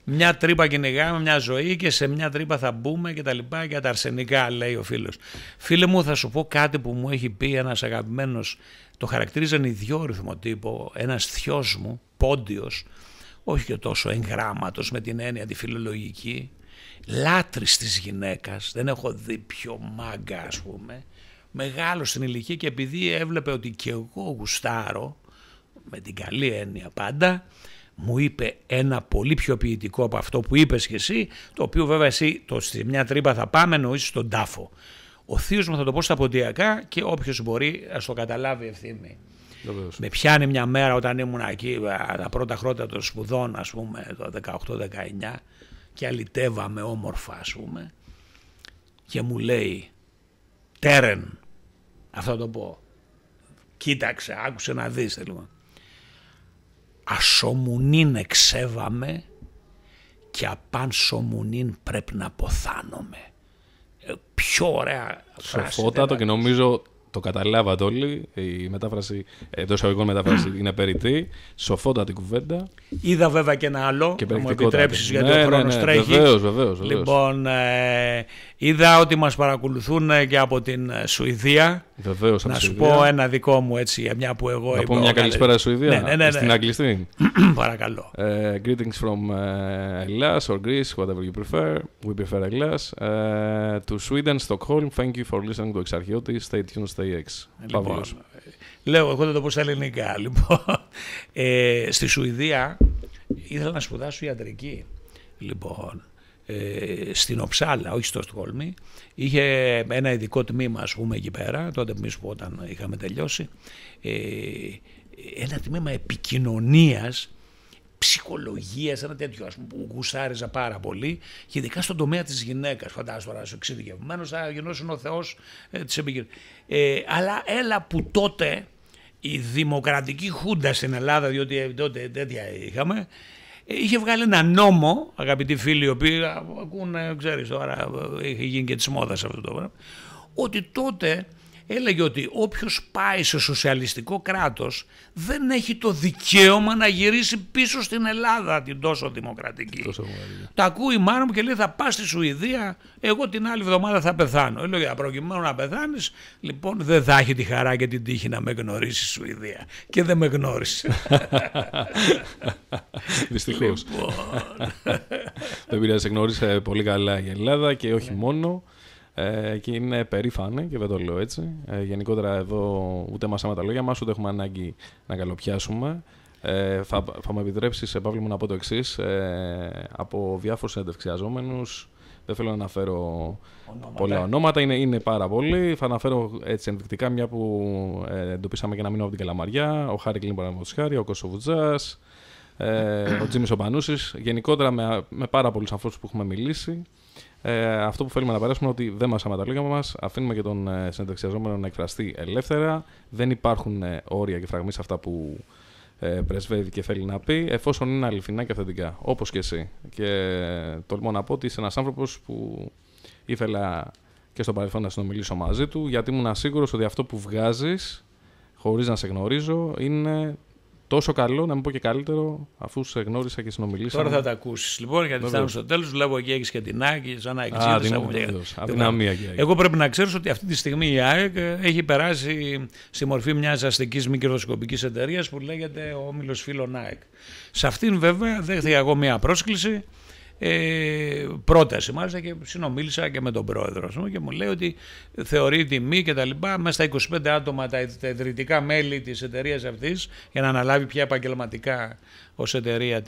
Μια τρύπα κυνηγάμε, μια ζωή και σε μια τρύπα θα μπούμε και τα λοιπά, για τα αρσενικά, λέει ο φίλος. Φίλε μου, θα σου πω κάτι που μου έχει πει ένας αγαπημένος, το χαρακτηρίζαν ιδιόρυθμο τύπο, ένας θειός μου, Πόντιος, όχι και τόσο εγγράμματος με την έννοια τη φιλολογική, λάτρης της γυναίκας, δεν έχω δει πιο μάγκα, ας πούμε, μεγάλο στην ηλικία, και επειδή έβλεπε ότι και εγώ γουστάρω, με την καλή έννοια πάντα, μου είπε ένα πολύ πιο ποιητικό από αυτό που είπες και εσύ, το οποίο βέβαια εσύ στη μια τρύπα θα πάμε, εννοείς στον τάφο. Ο θείος μου θα το πω στα ποντιακά και όποιος μπορεί ας το καταλάβει ευθύμη. Με πιάνει μια μέρα όταν ήμουν εκεί τα πρώτα χρόνια των σπουδών, ας πούμε, το 18-19, και αλυτεύαμε όμορφα, ας πούμε, και μου λέει, Τέρεν, αυτό το πω, κοίταξε, άκουσε να δεις, λοιπόν. Ασομουνίν εξέβαμε και απάν σομουνίν πρέπει να ποθάνομαι. Πιο ωραία φράση. Σοφότατο, και νομίζω το καταλάβατε όλοι. Η μετάφραση, εντός εισαγωγικών μετάφραση, είναι περιττή. Σοφότατη κουβέντα. Είδα βέβαια και ένα άλλο, να μου επιτρέψεις, γιατί ο χρόνος τρέχει. Βεβαίως. Λοιπόν, είδα ότι μας παρακολουθούν και από την Σουηδία. Βεβαίως, να σου πω ένα δικό μου, έτσι, μια που εγώ να πω μια καλησπέρα στη Σουηδία, ναι. στην αγγλιστή. Παρακαλώ. Greetings from Hellas or Greece, whatever you prefer. We prefer Hellas. To Sweden, Stockholm, thank you for listening to Εξαρχιώτη. Stay tuned, stay X. Λοιπόν, λέω, εγώ δεν το πω στα ελληνικά. Λοιπόν, στη Σουηδία ήθελα να σπουδάσω ιατρική. Λοιπόν, στην Οψάλα, όχι στο Στοκχόλμη, είχε ένα ειδικό τμήμα, ας πούμε, εκεί πέρα, τότε εμείς που όταν είχαμε τελειώσει, ένα τμήμα επικοινωνίας, ψυχολογίας, ένα τέτοιο, ας πούμε, που γουστάριζα πάρα πολύ, και ειδικά στον τομέα της γυναίκας. Φαντάζομαι τώρα, εξειδικευμένος, θα γινώσουν ο Θεός της επικοινωνίας. Αλλά έλα που τότε η δημοκρατική χούντα στην Ελλάδα, διότι τότε τέτοια είχαμε, είχε βγάλει ένα νόμο, αγαπητοί φίλοι, οι οποίοι ακούνε, ξέρεις τώρα, είχε γίνει και της μόδας αυτό το πράγμα, ότι τότε έλεγε ότι όποιος πάει σε σοσιαλιστικό κράτος δεν έχει το δικαίωμα να γυρίσει πίσω στην Ελλάδα την τόσο δημοκρατική. Τα ακούει η μάνα μου και λέει θα πας στη Σουηδία, εγώ την άλλη εβδομάδα θα πεθάνω. Λέω προκειμένου να πεθάνεις, λοιπόν δεν θα έχει τη χαρά και την τύχη να με γνωρίσει η Σουηδία. Και δεν με γνώρισε. Δυστυχώς. Δεν πειράζει, γνώρισε πολύ καλά η Ελλάδα και όχι μόνο. Και είναι περήφανη και δεν το λέω έτσι. Γενικότερα εδώ ούτε μασάμε τα λόγια μας, ούτε έχουμε ανάγκη να καλοπιάσουμε. Θα μου επιτρέψεις, Παύλη μου, να πω το εξής. Από διάφορους συνεντευξιαζόμενους, δεν θέλω να αναφέρω πολλά ονόματα, είναι πάρα πολλοί. Θα αναφέρω έτσι ενδεικτικά, μια που εντοπίσαμε και ένα μήνυμα από την Καλαμαριά, ο Χάρη Κλίν, ο Κώσο Βουτζάς, ο Τζίμις ο Πανούσης. Γενικότερα με πάρα πολλούς ανθρώπους που έχουμε μιλήσει. Αυτό που θέλουμε να περάσουμε είναι ότι δεν μασάμε τα λόγια μας, αφήνουμε και τον συνεντευξιαζόμενο να εκφραστεί ελεύθερα. Δεν υπάρχουν όρια και φραγμοί σε αυτά που πρεσβεύει και θέλει να πει, εφόσον είναι αληθινά και αυθεντικά, όπως και εσύ. Και τολμώ να πω ότι είσαι ένας άνθρωπος που ήθελα και στο παρελθόν να συνομιλήσω μαζί του, γιατί ήμουν σίγουρος ότι αυτό που βγάζεις, χωρίς να σε γνωρίζω, είναι τόσο καλό, να μην πω και καλύτερο, αφού σε γνώρισα και συνομιλήσαμε. Τώρα θα τα ακούσεις λοιπόν, γιατί φτάνουμε στο τέλος. Βλέπω εκεί έχεις και την ΑΕΚ, σαν ΑΕΚ. Εγώ πρέπει να ξέρεις ότι αυτή τη στιγμή η ΑΕΚ έχει περάσει στη μορφή μιας αστικής μη κερδοσκοπικής εταιρείας που λέγεται Όμιλος Φίλων ΑΕΚ. Σε αυτήν βέβαια δέχτηκα εγώ μια πρόσκληση. Πρόταση μάλιστα και συνομίλησα και με τον πρόεδρο και μου λέει ότι θεωρεί τιμή και τα λοιπά μέσα στα 25 άτομα τα ιδρυτικά μέλη της εταιρείας αυτής για να αναλάβει πια επαγγελματικά ως εταιρεία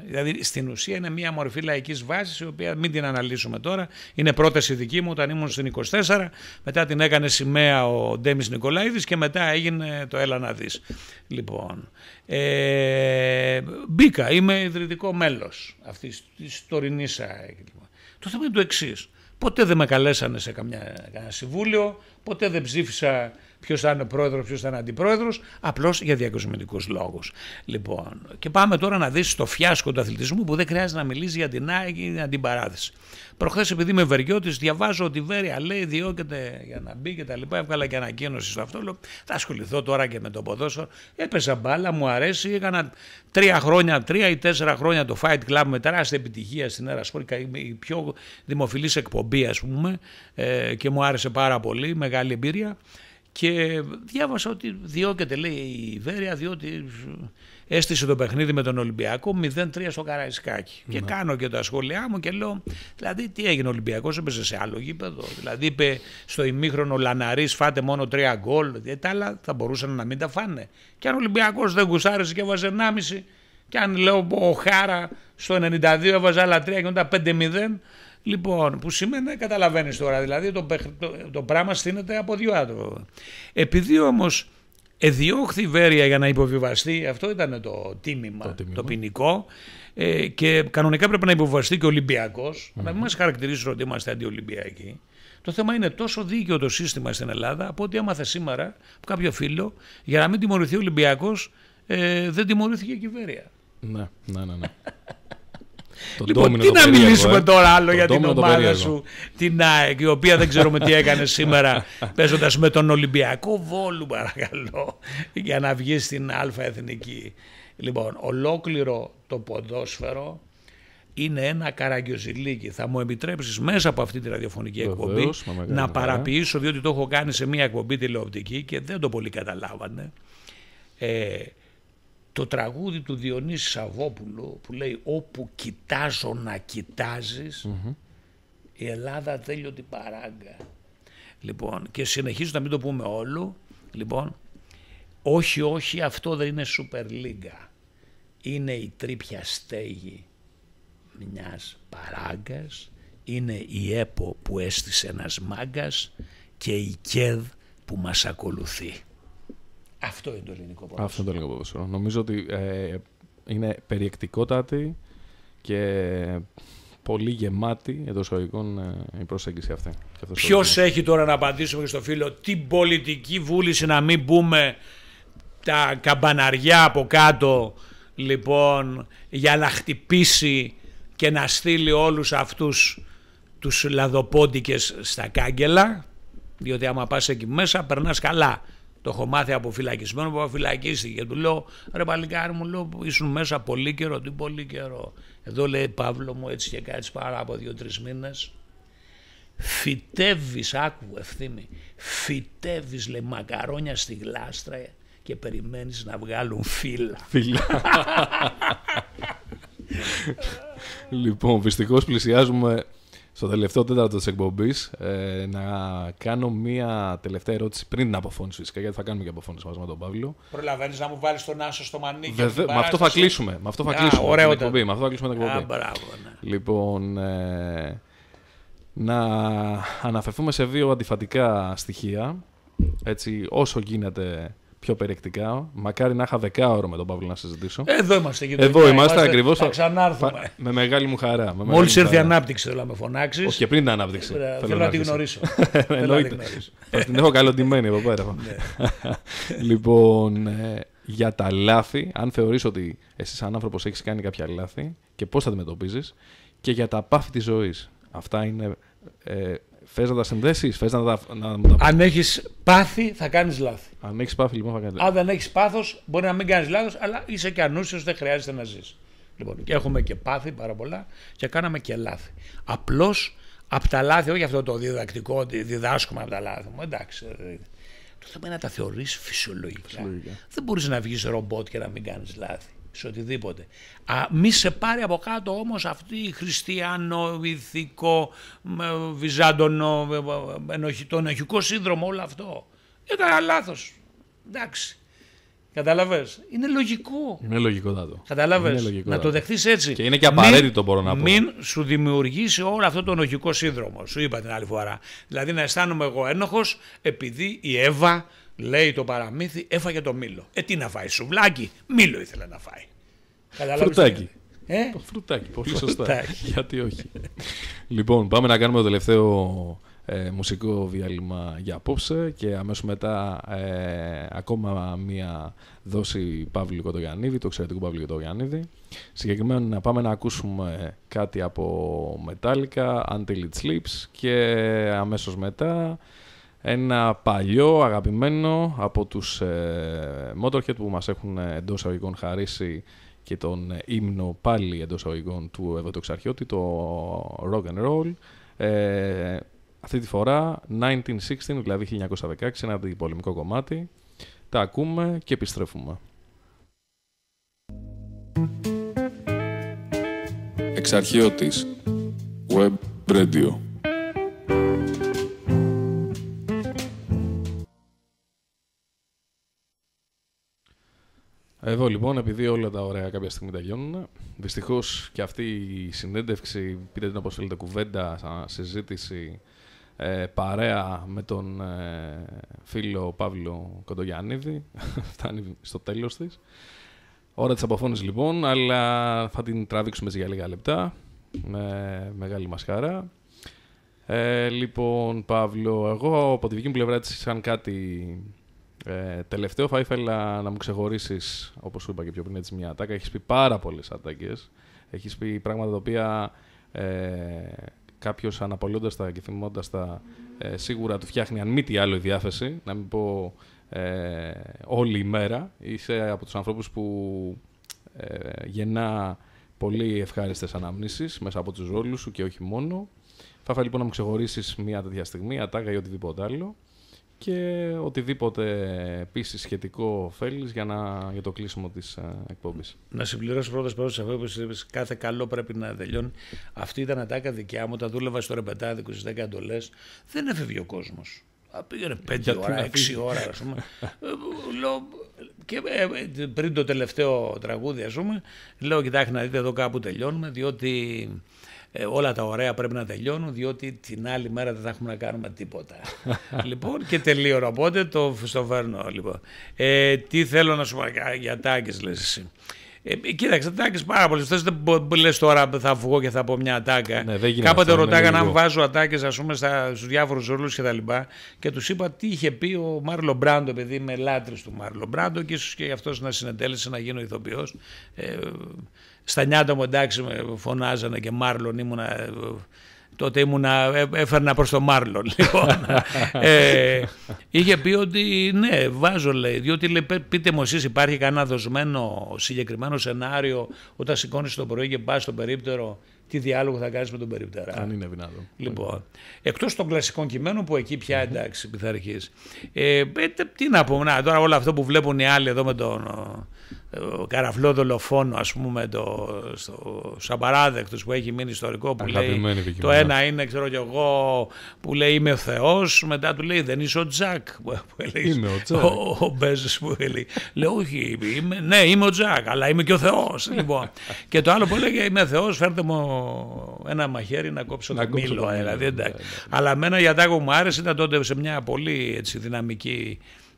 δηλαδή στην ουσία είναι μια μορφή λαϊκής βάσης, η οποία μην την αναλύσουμε τώρα, είναι πρόταση δική μου όταν ήμουν στην 24, μετά την έκανε σημαία ο Ντέμις Νικολαίδης και μετά έγινε το έλα να δεις. Λοιπόν, μπήκα, είμαι ιδρυτικό μέλος αυτής της τωρινής ΑΕΚ. Το θέμα είναι το εξής. Ποτέ δεν με καλέσανε σε κανένα συμβούλιο, ποτέ δεν ψήφισα ποιος θα είναι πρόεδρος, ποιος θα είναι αντιπρόεδρος, απλώς για διακοσμητικούς λόγους. Λοιπόν, και πάμε τώρα να δεις το φιάσκο του αθλητισμού που δεν χρειάζεται να μιλήσει για την ΑΕΚ ή την αντιπαράθεση. Προχθές, επειδή είμαι Βεργιώτης, διαβάζω ότι η Βέρεια λέει διώκεται για να μπει και τα λοιπά. Έβγαλα και ανακοίνωση στο αυτό. Λέω, θα ασχοληθώ τώρα και με το ποδόσφαιρο. Έπαιζα μπάλα, μου αρέσει. Έκανα 3 ή 4 χρόνια το Fight Club με τεράστια επιτυχία στην Έρα Σπορ. Η πιο δημοφιλής εκπομπή, ας πούμε, και μου άρεσε πάρα πολύ. Μεγάλη εμπειρία. Και διάβασα ότι διώκεται, λέει, η Βέρεια, διότι έστησε το παιχνίδι με τον Ολυμπιακό 0-3 στο Καραϊσκάκι. Και κάνω και τα σχόλιά μου και λέω, δηλαδή τι έγινε, ο Ολυμπιακός έπαιζε σε άλλο γήπεδο. Δηλαδή είπε στο ημίχρονο Λαναρίς φάτε μόνο 3 γκολ. Τα άλλα θα μπορούσαν να μην τα φάνε. Και αν ο Ολυμπιακός δεν γουσάρισε και έβαζε 1,5, και αν λέω ο Χάρα στο 92 έβαζε άλλα 3 και μετά 5-0. Λοιπόν, που σημαίνει, καταλαβαίνεις τώρα, δηλαδή το πράγμα στείνεται από 2 άτομα. Επειδή όμως εδιώχθη η Βέρεια για να υποβιβαστεί, αυτό ήταν το τίμημα, το ποινικό, και κανονικά πρέπει να υποβιβαστεί και ο Ολυμπιακός, να μην μας χαρακτηρίσουν ότι είμαστε αντιολυμπιακοί. Το θέμα είναι τόσο δίκαιο το σύστημα στην Ελλάδα, από ό,τι έμαθα σήμερα από κάποιο φίλο, για να μην τιμωρηθεί ο Ολυμπιακός, δεν τιμωρήθηκε και η Βέρεια. Ναι. Λοιπόν, τι να μιλήσουμε τώρα άλλο για την ομάδα σου, την ΑΕΚ, η οποία δεν ξέρουμε τι έκανε σήμερα παίζοντας με τον Ολυμπιακό Βόλου, παρακαλώ, για να βγει στην Α Εθνική. Λοιπόν, ολόκληρο το ποδόσφαιρο είναι ένα καραγκιόζηλίκι. Θα μου επιτρέψεις μέσα από αυτή τη ραδιοφωνική εκπομπή να παραποιήσω, διότι το έχω κάνει σε μια εκπομπή τηλεοπτική και δεν το πολύ καταλάβανε. Το τραγούδι του Διονύση Σαββόπουλου που λέει «Όπου κοιτάζω να κοιτάζεις, η Ελλάδα τέλειωτη παράγκα». Λοιπόν, και συνεχίζω να μην το πούμε όλο. Λοιπόν, όχι, αυτό δεν είναι Super League. Είναι η τρίπια στέγη μιας παράγκας, είναι η ΕΠΟ που έστησε ένας μάγκας και η ΚΕΔ που μας ακολουθεί. Αυτό είναι το ελληνικό ποδόσφαιρο. Αυτό είναι το ελληνικό ποδόσφαιρο. Νομίζω ότι είναι περιεκτικότατη και πολύ γεμάτη εντός εισαγωγικών η προσέγγιση αυτή. Ποιος έχει τώρα, να απαντήσουμε στο φίλο, την πολιτική βούληση να μην πούμε τα καμπαναριά από κάτω, λοιπόν, για να χτυπήσει και να στείλει όλους αυτούς τους λαδοπόντικες στα κάγκελα. Διότι άμα πας εκεί μέσα περνάς καλά. Το έχω μάθει από φυλακισμένο που φυλακίστηκε. Και του λέω, ρε παλικάρι μου, λέω, ήσουν μέσα πολύ καιρό. Τι πολύ καιρό. Εδώ λέει, Παύλο μου, έτσι και κάτσε πάρα από 2-3 μήνες. Φυτεύεις, άκου Ευθύμη, φυτεύεις, λέει, μακαρόνια στη γλάστρα και περιμένεις να βγάλουν φύλλα. Λοιπόν, δυστυχώς πλησιάζουμε στο τελευταίο τέταρτο της εκπομπής. Να κάνω μία τελευταία ερώτηση πριν την αποφώνηση, φυσικά, γιατί θα κάνουμε και αποφώνηση μαζί με τον Παύλο. Προλαβαίνεις να μου βάλεις τον Άσο στο μανίκι? Με αυτό θα κλείσουμε. Με αυτό θα κλείσουμε την εκπομπή. Λοιπόν, να αναφερθούμε σε 2 αντιφατικά στοιχεία, έτσι, όσο γίνεται πιο περιεκτικά. Μακάρι να είχα 10ωρο με τον Παύλο να συζητήσω. Εδώ είμαστε. Εδώ είμαστε ακριβώς. Θα ξανάρθουμε. Με μεγάλη μου χαρά. Μόλις έρθει η ανάπτυξη, θέλω να με φωνάξεις. Όχι, και πριν την ανάπτυξη. Θέλω να τη γνωρίσω. Την έχω καλοντημένη εδώ πέρα. Λοιπόν, για τα λάθη, αν θεωρείς ότι εσύ σαν άνθρωπος έχεις κάνει κάποια λάθη και πώς τα αντιμετωπίζεις, και για τα πάθη της ζωής. Αυτά είναι. Θες να τα συνδέσεις, θες να τα. Αν έχεις πάθη, θα κάνεις λάθη. Αν έχεις πάθη, λοιπόν, θα κάνεις λάθη. Αν δεν έχεις πάθος, μπορεί να μην κάνεις λάθος, αλλά είσαι και ανούσιος, δεν χρειάζεται να ζεις. Λοιπόν, και έχουμε και πάθη πάρα πολλά και κάναμε και λάθη. Απλώς από τα λάθη, όχι αυτό το διδακτικό, ότι διδάσκουμε από τα λάθη μου. Εντάξει. Το θέμα είναι να τα θεωρείς φυσιολογικά. Δεν μπορείς να βγεις ρομπότ και να μην κάνεις λάθη. Σε οτιδήποτε. Μη σε πάρει από κάτω όμως αυτή η χριστιανό, ηθικό, βυζάντονο, το ενοχικό σύνδρομο, όλο αυτό. Έκανα λάθος. Εντάξει. Καταλαβες. Είναι λογικό. Είναι λογικότατο. Καταλαβες. Να το δεχτείς έτσι. Και είναι και απαραίτητο, μπορώ να πω. Μην σου δημιουργήσει όλο αυτό το ενοχικό σύνδρομο. Σου είπα την άλλη φορά. Δηλαδή να αισθάνομαι εγώ ένοχος επειδή η Εύα, λέει το παραμύθι, έφαγε το μήλο. Τι να φάει, σουβλάκι? Μήλο ήθελε να φάει. Φρουτάκι. Το φρουτάκι, πολύ σωστά. Γιατί όχι. Λοιπόν, πάμε να κάνουμε το τελευταίο μουσικό διάλειμμα για απόψε και αμέσως μετά ακόμα μία δόση Παύλου Κοντογιαννίδη, του εξαιρετικού Παύλου Κοντογιαννίδη. Συγκεκριμένα να πάμε να ακούσουμε κάτι από Metallica, Until It Sleeps, και αμέσως μετά ένα παλιό αγαπημένο από τους Motorhead που μας έχουν εντός εισαγωγικών χαρίσει και τον ύμνο πάλι εντός εισαγωγικών του Ευωτοξαρχιώτη, το Rock and Roll. Αυτή τη φορά 1916, δηλαδή 1916, ένα αντιπολεμικό κομμάτι. Τα ακούμε και επιστρέφουμε. Εξαρχιώτης Web Radio. Εδώ λοιπόν, επειδή όλα τα ωραία κάποια στιγμή τελειώνουν, δυστυχώς και αυτή η συνέντευξη, πείτε την όπως θέλετε, κουβέντα, συζήτηση, παρέα με τον φίλο Παύλο Κοντογιαννίδη, φτάνει στο τέλος της. Ώρα της αποφώνησης λοιπόν, αλλά θα την τραβήξουμε για λίγα λεπτά, με μεγάλη μας χαρά. Λοιπόν, Παύλο, εγώ από τη δική μου πλευρά έτσι σαν κάτι τελευταίο θα ήθελα να μου ξεχωρίσεις, όπως σου είπα και πιο πριν, έτσι μια ατάκα. Έχεις πει πάρα πολλές ατάκες, έχεις πει πράγματα τα οποία κάποιος αναπολώντας τα και θυμώντας τα σίγουρα του φτιάχνει αν μη τι άλλο η διάθεση, να μην πω όλη η μέρα. Είσαι από τους ανθρώπους που γεννά πολύ ευχάριστες αναμνήσεις μέσα από τους ρόλους σου και όχι μόνο. Θα ήθελα λοιπόν να μου ξεχωρίσεις μια τέτοια στιγμή, ατάκα ή οτιδήποτε άλλο, και οτιδήποτε επίσης σχετικό θέλεις για το κλείσιμο της εκπομπής. Να συμπληρώσω πρώτα αυτό που είπες, κάθε καλό πρέπει να τελειώνει. Αυτή ήταν ατάκα δικιά μου, τα δούλευα στο ρεπετάδικο στις 10 εντολές. Δεν έφευγε ο κόσμος. Πήγαινε 5 ώρα, 6 ώρα, ας πούμε. Και πριν το τελευταίο τραγούδι, ας πούμε, λέω, κοιτάξτε να δείτε, εδώ κάπου τελειώνουμε, διότι όλα τα ωραία πρέπει να τελειώνουν, διότι την άλλη μέρα δεν θα έχουμε να κάνουμε τίποτα. Λοιπόν, και τελείωνα, οπότε στο φέρνω. Λοιπόν. Τι θέλω να σου πω για τάκες, λες εσύ. Κοίταξε, τάκες πάρα πολλές. Δεν λες τώρα θα βγω και θα πω μια ατάκα. Ναι, κάποτε ρωτάγαν αν βάζω ατάκες, ας πούμε, στους διάφορους ρόλους και τα λοιπά, και τους είπα τι είχε πει ο Μάρλον Μπράντο, επειδή είμαι λάτρης του Μάρλον Μπράντο και ίσως και αυτός να συνετέλεσε να γίνω ηθοποιός. Στα νιάτα μου, εντάξει, με φωνάζανε και Μάρλον, ήμουνα τότε έφερνα προς το Μάρλον. Λοιπόν, είχε πει ότι ναι, βάζω, λέει, διότι λέει, πείτε μου εσείς, υπάρχει κανένα δοσμένο συγκεκριμένο σενάριο όταν σηκώνεις το πρωί και πας στο περίπτερο, τι διάλογο θα κάνεις με τον περίπτερα. Αν είναι δυνατόν. Λοιπόν, εκτός των κλασικών κειμένων που εκεί πια εντάξει πειθαρχείς. Τι να πούμε, τώρα όλο αυτό που βλέπουν οι άλλοι εδώ με τον καραφλό δολοφόνο, ας πούμε, στους απαράδεκτους που έχει μείνει ιστορικό, που λέει το ένα είναι, ξέρω κι εγώ, που λέει είμαι ο Θεός, μετά του λέει δεν είσαι ο Τζακ, είμαι ο Τζακ, ο Μπέζος που λέει, όχι, ναι είμαι ο Τζακ αλλά είμαι και ο Θεός. Λοιπόν, και το άλλο που έλεγε είμαι Θεός, φέρτε μου ένα μαχαίρι να κόψω το μήλο, δηλαδή, εντάξει. Αλλά εμένα για τάκο μου άρεσε, ήταν τότε σε μια πολύ έτσι,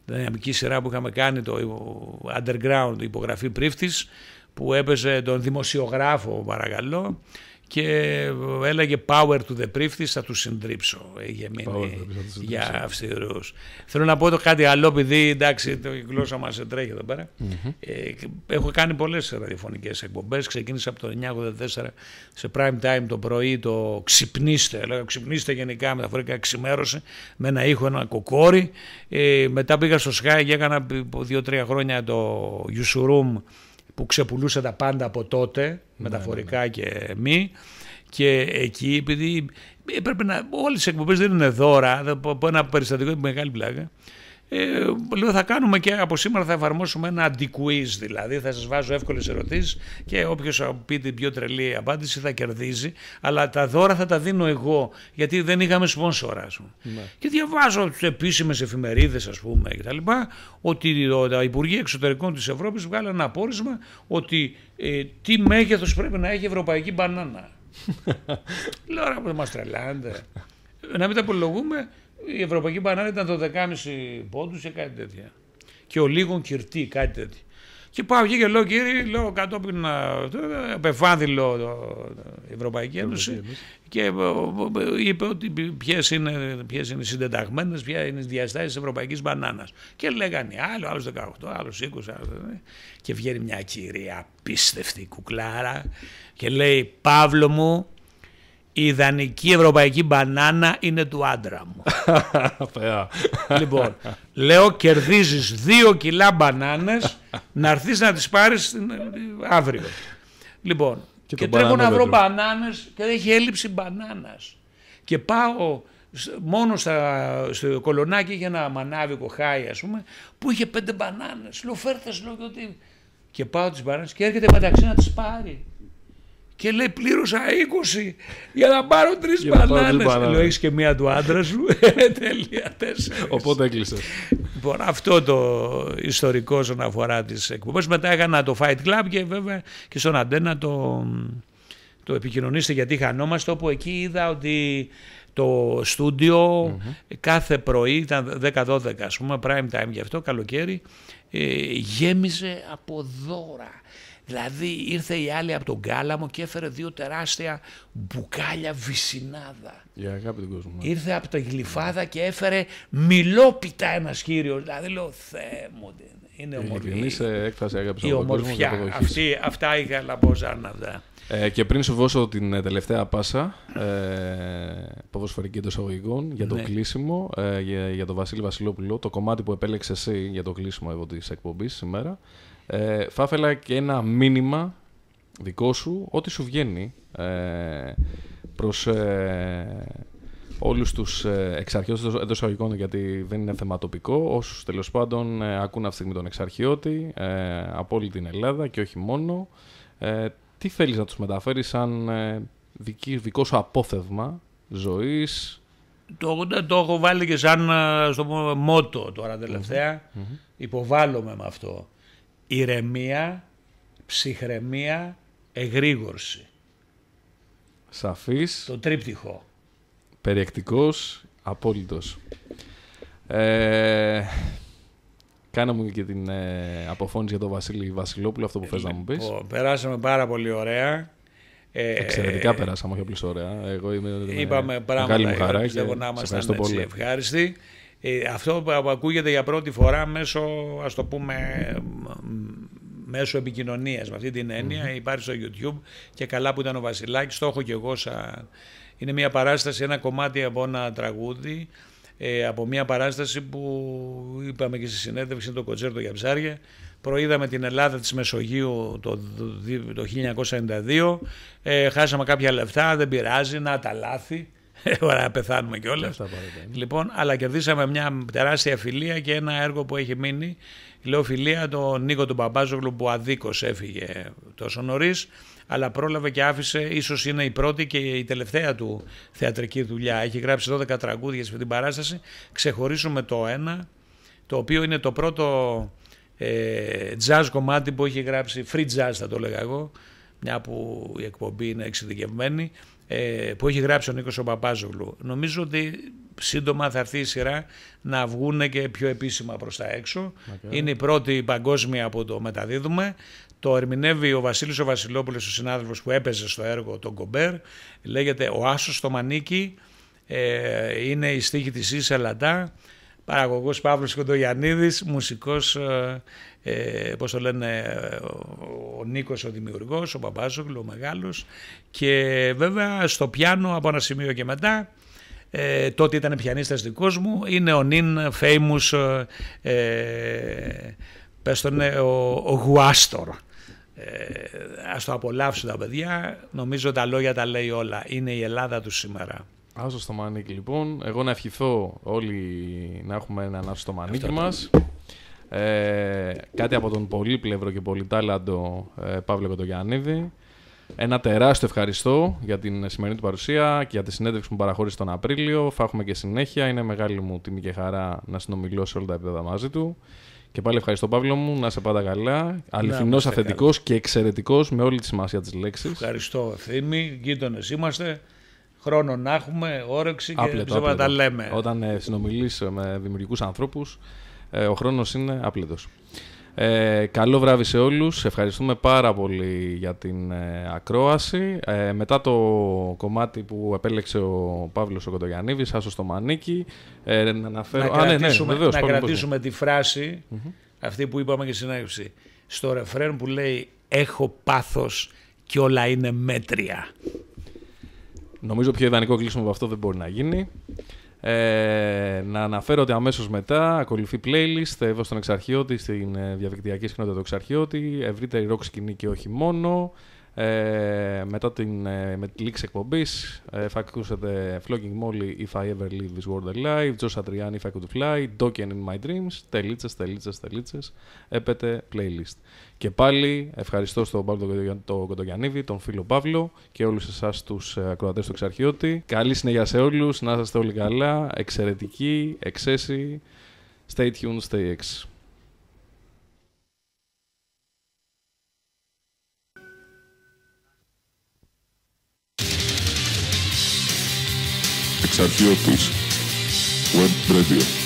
δυναμική σειρά που είχαμε κάνει, το Underground, υπογραφή Πρίφτης, που έπαιζε τον δημοσιογράφο, παρακαλώ, και έλεγε Power to the Πρίφτης, θα του συντρίψω. Είχε μείνει για αυστηρούς. Θέλω να πω το κάτι άλλο, επειδή εντάξει, η γλώσσα μας τρέχει εδώ πέρα. Έχω κάνει πολλές ραδιοφωνικές εκπομπές. Ξεκίνησα από το 1984 σε prime time το πρωί, το ξυπνήστε. Έλεγα ξυπνήστε γενικά, μεταφορικά ξημέρωσε, με ένα ήχο, ένα κοκόρι. Μετά πήγα στο Sky και έκανα 2-3 χρόνια το Usuroom, που ξεπουλούσε τα πάντα από τότε, μεταφορικά και μη, και εκεί επειδή έπρεπε να, όλες οι εκπομπές δεν είναι δώρα, από ένα περιστατικό μεγάλη πλάκα, λέω θα κάνουμε και από σήμερα θα εφαρμόσουμε ένα αντι-quiz, δηλαδή θα σας βάζω εύκολες ερωτήσεις και όποιος πει την πιο τρελή απάντηση θα κερδίζει, αλλά τα δώρα θα τα δίνω εγώ, γιατί δεν είχαμε σπόνσορα. Και διαβάζω τις επίσημες εφημερίδες, ας πούμε, και τα λοιπά, ότι τα Υπουργεία Εξωτερικών της Ευρώπης βγάλαν ένα πόρισμα ότι τι μέγεθος πρέπει να έχει η ευρωπαϊκή μπανάνα. Λέω ρε που μας τρελάνετε. Να μην τα απολογούμε. Η ευρωπαϊκή μπανάνα ήταν το 10,5 πόντους και κάτι τέτοια. Και ο λίγον κυρτή, κάτι τέτοιο. Και πάω εκεί και λέω κύριε, λέω κατόπιν απεφάνδυλο η Ευρωπαϊκή Ένωση και είπε ότι ποιες είναι οι συντεταγμένες, ποια είναι οι διαστάσεις της ευρωπαϊκής μπανάνας. Και λέγανε άλλος 18, άλλος 20, και βγαίνει μια κυρία απίστευτη κουκλάρα και λέει Παύλο μου, η ιδανική ευρωπαϊκή μπανάνα είναι του άντρα μου. Λοιπόν, λέω κερδίζεις 2 κιλά μπανάνες να έρθεις να τις πάρεις αύριο. Λοιπόν, και τρέχω να βρω μπανάνες και έχει έλλειψη μπανάνας. Και πάω μόνο στο Κολονάκι, είχε ένα μανάβι κοχάι, ας πούμε, που είχε 5 μπανάνες. Λέω φέρτες, λέω, και πάω τις μπανάνες και έρχεται μεταξύ να τις πάρει. Και λέει πλήρωσα 20 για να πάρω 3 μπανάνες. Λέω έχεις και μία του άντρα σου. Τέλεια, 4. Οπότε έκλεισε. Λοιπόν, αυτό το ιστορικό όσον αφορά τις εκπομπές. Μετά έκανα το Fight Club και βέβαια και στον Αντένα το επικοινωνήστε γιατί χανόμαστε, όπου εκεί είδα ότι το στούντιο κάθε πρωί, ήταν 10-12 ας πούμε, prime time γι' αυτό, καλοκαίρι, γέμιζε από δώρα. Δηλαδή ήρθε η άλλη από τον Κάλαμο και έφερε 2 τεράστια μπουκάλια βυσσινάδα. Για αγάπη του κόσμου. Ήρθε από τα Γλυφάδα και έφερε μιλόπιτα ένας κύριος. Δηλαδή λέω Θεέ μου, είναι ομορφή. Είναι έκφραση αγάπης η ομορφιά. Αυτά είχα λαμπόζαν αυτά. Και πριν σου δώσω την τελευταία πάσα ποδοσφαιρική των εισαγωγικών για το κλείσιμο, για τον Βασίλη Βασιλόπουλο, το κομμάτι που επέλεξε εσύ για το κλείσιμο εδώ της εκπομπής σήμερα, θα ήθελα και ένα μήνυμα δικό σου, ό,τι σου βγαίνει, προς όλους τους εξαρχιώτες εντός εισαγωγικών, γιατί δεν είναι θεματοπικό, όσους τέλος πάντων ακούν αυτή τη στιγμή τον εξαρχιώτη από όλη την Ελλάδα και όχι μόνο. Τι θέλεις να τους μεταφέρεις σαν δικό σου απόθεμα ζωής? Το έχω βάλει και σαν στο μότο τώρα τελευταία. Υποβάλλομαι με αυτό. Ηρεμία, ψυχραιμία, εγρήγορση. Σαφής. Το τρίπτυχο. Περιεκτικός, απόλυτος. Κάνε μου και την αποφώνηση για τον Βασίλη Βασιλόπουλο, αυτό που θες να μου πεις. Περάσαμε πάρα πολύ ωραία. Εξαιρετικά περάσαμε, όχι απλώς ωραία. Εγώ είπαμε πράγματα, πιστεύω να ήμασταν έτσι ευχάριστοι. Αυτό που ακούγεται για πρώτη φορά μέσω, ας το πούμε, μέσω επικοινωνίας, με αυτή την έννοια. Υπάρχει στο YouTube και καλά που ήταν ο Βασιλάκης, το έχω και εγώ είναι μια παράσταση, ένα κομμάτι από ένα τραγούδι, από μια παράσταση που είπαμε και στη συνέντευξη, το κοντσέρτο για ψάρια. Προείδαμε την Ελλάδα της Μεσογείου το 1992, χάσαμε κάποια λεφτά, δεν πειράζει, να τα λάθη, ωραία, πεθάνουμε κιόλας. Λοιπόν, αλλά κερδίσαμε μια τεράστια φιλία και ένα έργο που έχει μείνει. Λέω φιλία, τον Νίκο τον Παπάζογλου, που αδίκως έφυγε τόσο νωρίς, αλλά πρόλαβε και άφησε, ίσως είναι η πρώτη και η τελευταία του θεατρική δουλειά. Έχει γράψει 12 τραγούδια σε αυτή την παράσταση. Ξεχωρίσουμε το ένα, το οποίο είναι το πρώτο jazz κομμάτι που έχει γράψει, free jazz θα το λέγα εγώ, μια που η εκπομπή είναι εξειδικευμένη, που έχει γράψει ο Νίκος ο Παπάζογλου. Νομίζω ότι σύντομα θα έρθει η σειρά να βγουν και πιο επίσημα προς τα έξω. Είναι η πρώτη παγκόσμια που το μεταδίδουμε. Το ερμηνεύει ο Βασίλης ο Βασιλόπουλος, ο συνάδελφος που έπαιζε στο έργο τον Κομπέρ. Λέγεται «Ο Άσος στο Μανίκι». Είναι η στίχη της Ίσα Λαντά. Παραγωγός Παύλος Κοντογιαννίδης, μουσικός, πώς το λένε, ο Νίκος ο δημιουργός, ο Παπάζογλου, ο μεγάλος, και βέβαια στο πιάνο από ένα σημείο και μετά, τότε ήταν πιανίστας δικός μου, είναι ο νυν famous, πες τον, ο Γουάστορ. Ας το απολαύσουν τα παιδιά, νομίζω τα λόγια τα λέει όλα, είναι η Ελλάδα του σήμερα. Άσο στο μανίκι λοιπόν. Εγώ να ευχηθώ όλοι να έχουμε έναν άσο στο μανίκι μας. Κάτι από τον πολύπλευρο και πολυτάλαντο Παύλο Κοντογιαννίδη. Ένα τεράστιο ευχαριστώ για την σημερινή του παρουσία και για τη συνέντευξη που μου παραχώρησε τον Απρίλιο. Θα έχουμε και συνέχεια. Είναι μεγάλη μου τιμή και χαρά να συνομιλώ σε όλα τα επίπεδα μαζί του. Και πάλι ευχαριστώ, Παύλο μου, να είσαι πάντα καλά. Αληθινός, αυθεντικός και εξαιρετικός με όλη τη σημασία της λέξης. Ευχαριστώ, Ευθύμη. Γείτονες είμαστε. Χρόνο να έχουμε, όρεξη και ψέμα να τα λέμε. Όταν συνομιλείς με δημιουργικούς ανθρώπους, ο χρόνος είναι άπλετος. Καλό βράδυ σε όλους. Ευχαριστούμε πάρα πολύ για την ακρόαση. Μετά το κομμάτι που επέλεξε ο Παύλος ο Κοντογιαννίδης, Άσο στο Μανίκι, να κρατήσουμε τη φράση αυτή που είπαμε και στην συνέντευξη, στο ρεφρέν που λέει «Έχω πάθος και όλα είναι μέτρια». Νομίζω πιο ιδανικό κλείσιμο από αυτό δεν μπορεί να γίνει. Να αναφέρω ότι αμέσως μετά ακολουθεί playlist εδώ στον Εξαρχιώτη, στην διαδικτυακή συχνότητα του Εξαρχιώτη, ευρύτερη rock σκηνή και όχι μόνο. Μετά με τη λήξη εκπομπής θα ακούσετε Flogging Molly, If I Ever Leave This World Alive, Joe Satriani, If I Could Fly, Dokken in My Dreams, τελίτσες, έπεται playlist. Και πάλι ευχαριστώ στον Παύλο τον Κοντογιαννίδη, τον φίλο Παύλο και όλους εσάς τους ακροατές του Εξαρχιώτη. Καλή συνέχεια σε όλους, να είστε όλοι καλά, εξαιρετικοί, εξαίσιοι, stay tuned, stay X. Εξαρχιώτης Web Radio.